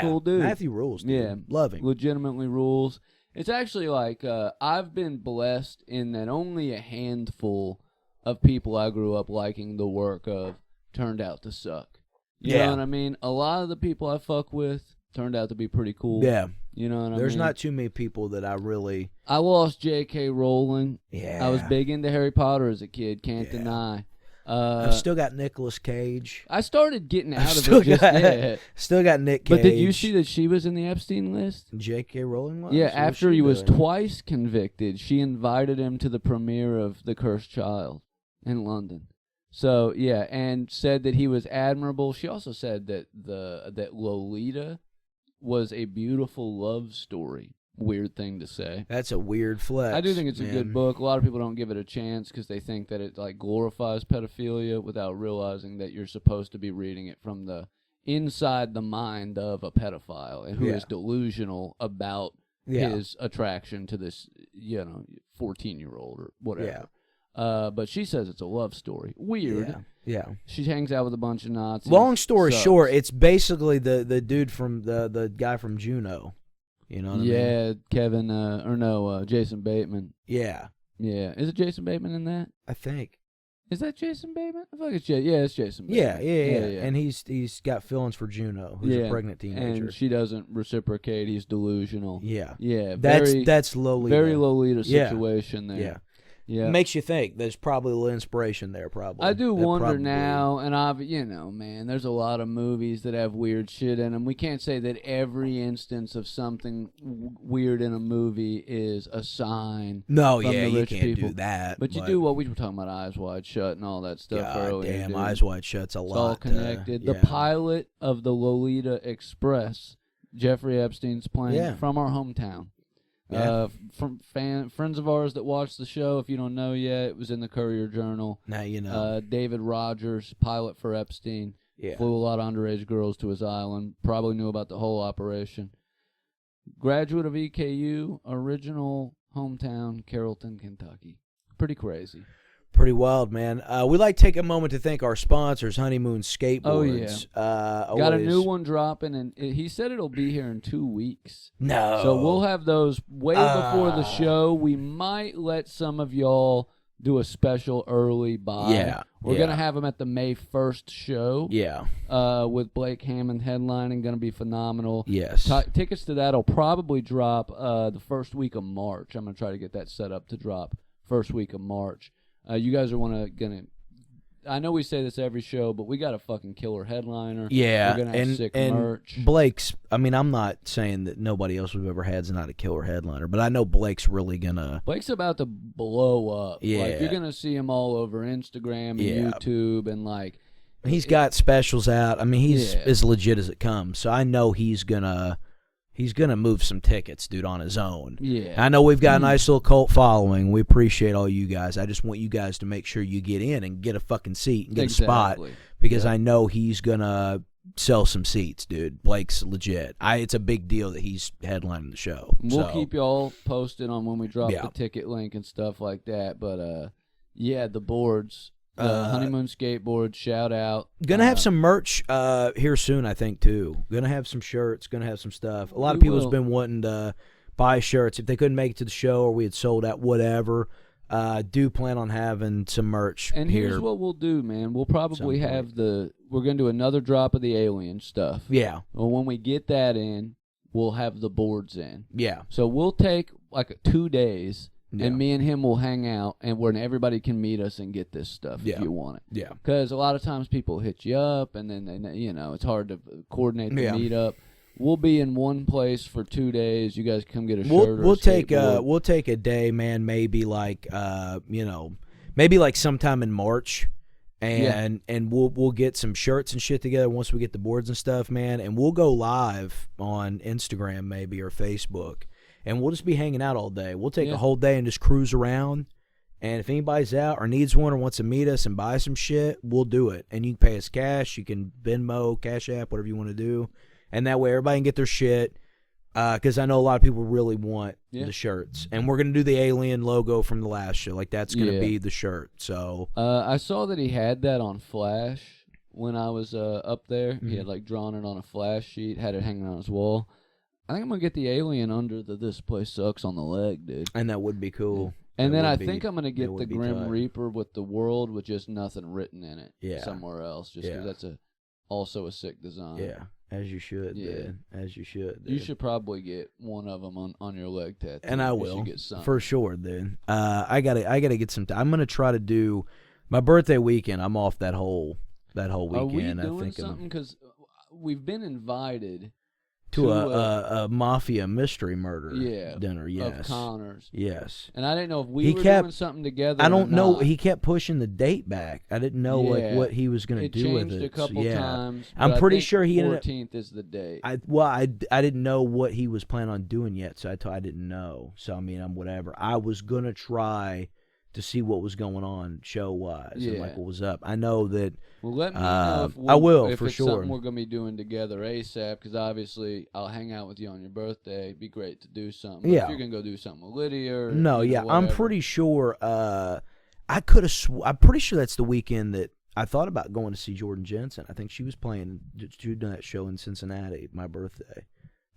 cool dude. Matthew rules. Dude. Yeah, love him. Legitimately rules. It's actually like I've been blessed in that only a handful of people I grew up liking the work of turned out to suck. You know what I mean? A lot of the people I fuck with turned out to be pretty cool. Yeah. You know what I mean? There's not too many people that I really... I lost J.K. Rowling. Yeah. I was big into Harry Potter as a kid, can't deny. I've still got Nicolas Cage. I started getting out of it. Still got Nick Cage. But did you see that she was in the Epstein list? J.K. Rowling was? Yeah, after he was twice convicted, she invited him to the premiere of The Cursed Child in London. So, yeah, and said that he was admirable. She also said that that Lolita was a beautiful love story. Weird thing to say. That's a weird flex. I do think it's a good book. A lot of people don't give it a chance because they think that it like glorifies pedophilia without realizing that you're supposed to be reading it from the inside the mind of a pedophile and who is delusional about his attraction to this, 14-year-old or whatever. Yeah. But she says it's a love story. Weird. Yeah. She hangs out with a bunch of Nazis. Long story short, it's basically the dude from the guy from Juno. You know what I mean? Kevin, Jason Bateman. Yeah. Yeah. Is it Jason Bateman in that? I think. Is that Jason Bateman? I feel like it's it's Jason Bateman. Yeah. And he's got feelings for Juno, who's a pregnant teenager. And she doesn't reciprocate. He's delusional. Yeah. Yeah. That's Lolita. Very Lolita situation there. Yeah. It makes you think. There's probably a little inspiration there, probably. I do wonder now, and man, there's a lot of movies that have weird shit in them. We can't say that every instance of something weird in a movie is a sign. No, from the you rich can't people. do that. But you do what we were talking about, Eyes Wide Shut and all that stuff earlier. Damn, Eyes Wide Shut's a lot. It's all connected. The pilot of the Lolita Express, Jeffrey Epstein's plane from our hometown. From friends of ours that watch the show, if you don't know yet, it was in the Courier-Journal. Now you know. David Rogers, pilot for Epstein, flew a lot of underage girls to his island, probably knew about the whole operation. Graduate of EKU, original hometown, Carrollton, Kentucky. Pretty crazy. Pretty wild, man. We'd like to take a moment to thank our sponsors, Honeymoon Skateboards. Oh, yeah. Got a new one dropping, and he said it'll be here in 2 weeks. No. So we'll have those way before the show. We might let some of y'all do a special early buy. Yeah. We're going to have them at the May 1st show. Yeah. With Blake Hammond headlining. Going to be phenomenal. Yes. Tickets to that will probably drop the first week of March. I'm going to try to get that set up to drop first week of March. You guys are gonna. I know we say this every show, but we got a fucking killer headliner. Yeah, we're gonna have sick merch. Blake's. I mean, I'm not saying that nobody else we've ever had is not a killer headliner, but I know Blake's really gonna. Blake's about to blow up. Yeah, like, you're gonna see him all over Instagram and YouTube, and like. He's got specials out. I mean, he's as legit as it comes. So I know he's gonna move some tickets, dude, on his own. Yeah. I know we've got a nice little cult following. We appreciate all you guys. I just want you guys to make sure you get in and get a fucking seat and get a spot, because I know he's going to sell some seats, dude. Blake's legit. It's a big deal that he's headlining the show. We'll keep y'all posted on when we drop the ticket link and stuff like that. But, the boards... Honeymoon Skateboard, shout out. Gonna have some merch here soon, I think, too. Gonna have some shirts, gonna have some stuff. A lot of people's been wanting to buy shirts. If they couldn't make it to the show or we had sold out, whatever, do plan on having some merch and here. Here's what we'll do, man. We'll probably have we're gonna do another drop of the Alien stuff. Yeah. Well, when we get that in, we'll have the boards in. Yeah. So we'll take like 2 days. Yeah. And me and him will hang out, and where everybody can meet us and get this stuff if you want it. Yeah. Because a lot of times people hit you up, and then it's hard to coordinate the meetup. We'll be in one place for 2 days. You guys come get a shirt. We'll take a day, man. Maybe like maybe like sometime in March, and we'll get some shirts and shit together once we get the boards and stuff, man. And we'll go live on Instagram maybe or Facebook. And we'll just be hanging out all day. We'll take a whole day and just cruise around. And if anybody's out or needs one or wants to meet us and buy some shit, we'll do it. And you can pay us cash. You can Venmo, Cash App, whatever you want to do. And that way everybody can get their shit. Because I know a lot of people really want the shirts. And we're going to do the Alien logo from the last show. Like, that's going to be the shirt. So I saw that he had that on Flash when I was up there. Mm-hmm. He had, like, drawn it on a Flash sheet, had it hanging on his wall. I think I'm going to get the Alien under the This Place Sucks on the leg, dude. And that would be cool. And then I think I'm going to get the Grim Reaper with the world with just nothing written in it somewhere else, just because that's also a sick design. Yeah, as you should, dude. As you should, dude. You should probably get one of them on your leg tattoo. And I will, get for sure, dude. I gotta get some time. I'm going to try to do my birthday weekend. I'm off that whole weekend. Are we doing something? Because we've been invited to a mafia mystery murder dinner, of Connor's. Yes. And I didn't know if we were doing something together. I don't know. He kept pushing the date back. I didn't know what he was going to do with it. It changed a couple times. I'm pretty sure he ended up. 14th is the date. I didn't know what he was planning on doing yet, so I didn't know. So I mean, I'm whatever. I was gonna try to see what was going on show-wise and like what was up. I know that. Well, let me know if I will if for it's sure. Something we're gonna be doing together ASAP, because obviously I'll hang out with you on your birthday. It'd be great to do something. But if you're gonna go do something with Lydia, or I'm pretty sure. I could have. I'm pretty sure that's the weekend that I thought about going to see Jordan Jensen. I think she was playing. She was doing that show in Cincinnati. My birthday.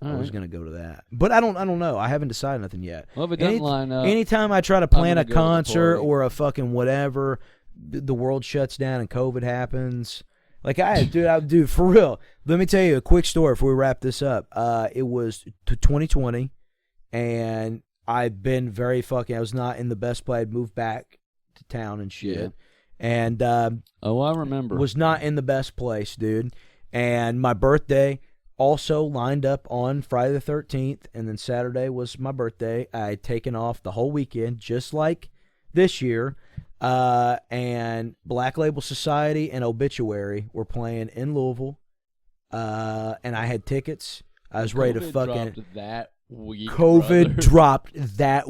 I was going to go to that. But I don't know. I haven't decided nothing yet. Well, if it doesn't line up, anytime I try to plan a concert or a fucking whatever, the world shuts down and COVID happens. Like, dude, for real. Let me tell you a quick story before we wrap this up. It was 2020, and I've been very fucking. I was not in the best play. I'd moved back to town and shit, and I remember. Was not in the best place, dude. And my birthday also lined up on Friday the 13th, and then Saturday was my birthday. I had taken off the whole weekend, just like this year. And Black Label Society and Obituary were playing in Louisville, and I had tickets. I was ready to fucking. That week, COVID dropped that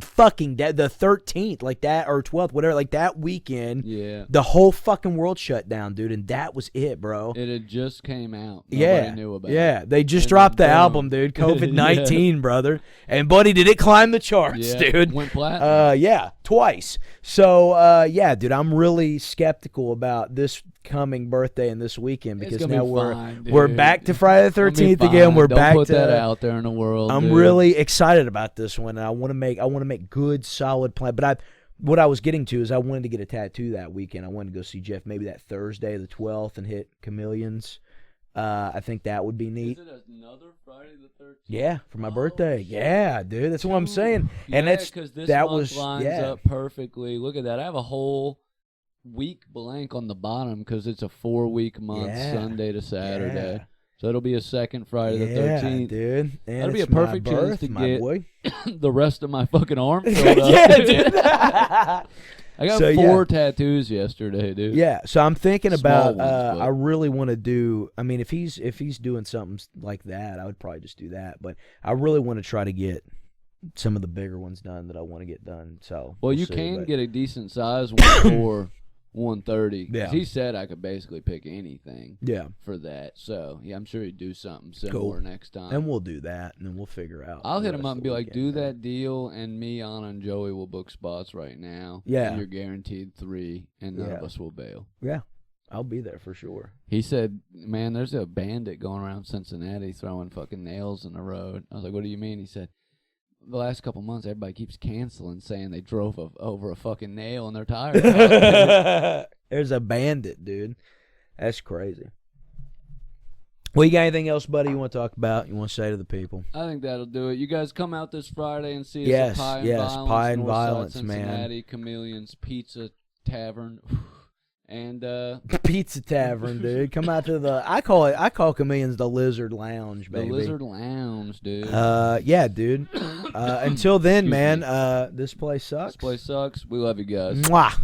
fucking the 13th, like that, or 12th, whatever, like that weekend. Yeah, the whole fucking world shut down, dude, and that was it, bro. It had just came out. Nobody knew about it. Yeah, they just dropped the album, dude. COVID-19, brother. And buddy, did it climb the charts, dude? Went platinum. Yeah, twice. So, yeah, dude, I'm really skeptical about this coming birthday and this weekend because now we're back to Friday the 13th again. We're back to put that out there in the world. I'm really excited about this one. And I want to make good, solid plan. But what I was getting to is I wanted to get a tattoo that weekend. I wanted to go see Jeff maybe that Thursday the 12th and hit Chameleons. I think that would be neat. Is it another Friday the 13th? Yeah, for my birthday. Yeah, dude, that's what I'm saying. And because this month lines up perfectly. Look at that. I have a whole week blank on the bottom because it's a 4-week month, Sunday to Saturday. Yeah. So it'll be a second Friday the 13th. Dude. And that'll be a perfect chance to get boy. the rest of my fucking arm filled up. Dude. I got 4 tattoos yesterday, dude. Yeah, so I'm thinking about. Ones, I really want to do. I mean, if he's doing something like that, I would probably just do that. But I really want to try to get some of the bigger ones done that I want to get done. So well, you can get a decent size one for 130. Yeah, he said I could basically pick anything. Yeah, for that. So yeah, I'm sure he'd do something similar next time. And we'll do that, and then we'll figure out. I'll hit him up and be like, "Do that deal, and me, Anna, and Joey will book spots right now. Yeah, and you're guaranteed 3, and none of us will bail. Yeah, I'll be there for sure." He said, "Man, there's a bandit going around Cincinnati throwing fucking nails in the road." I was like, "What do you mean?" He said, "The last couple months, everybody keeps canceling, saying they drove over a fucking nail in their tire." There's a bandit, dude. That's crazy. Well, you got anything else, buddy, you want to talk about? You want to say to the people? I think that'll do it. You guys come out this Friday and see us at Pie and Violence, Cincinnati, man. Chameleons Pizza Tavern. And Pizza Tavern, dude. Come out to the I call Chameleons the Lizard Lounge, baby. The Lizard Lounge, dude. Yeah, dude. Until then, man, this place sucks. This place sucks. We love you guys. Mwah.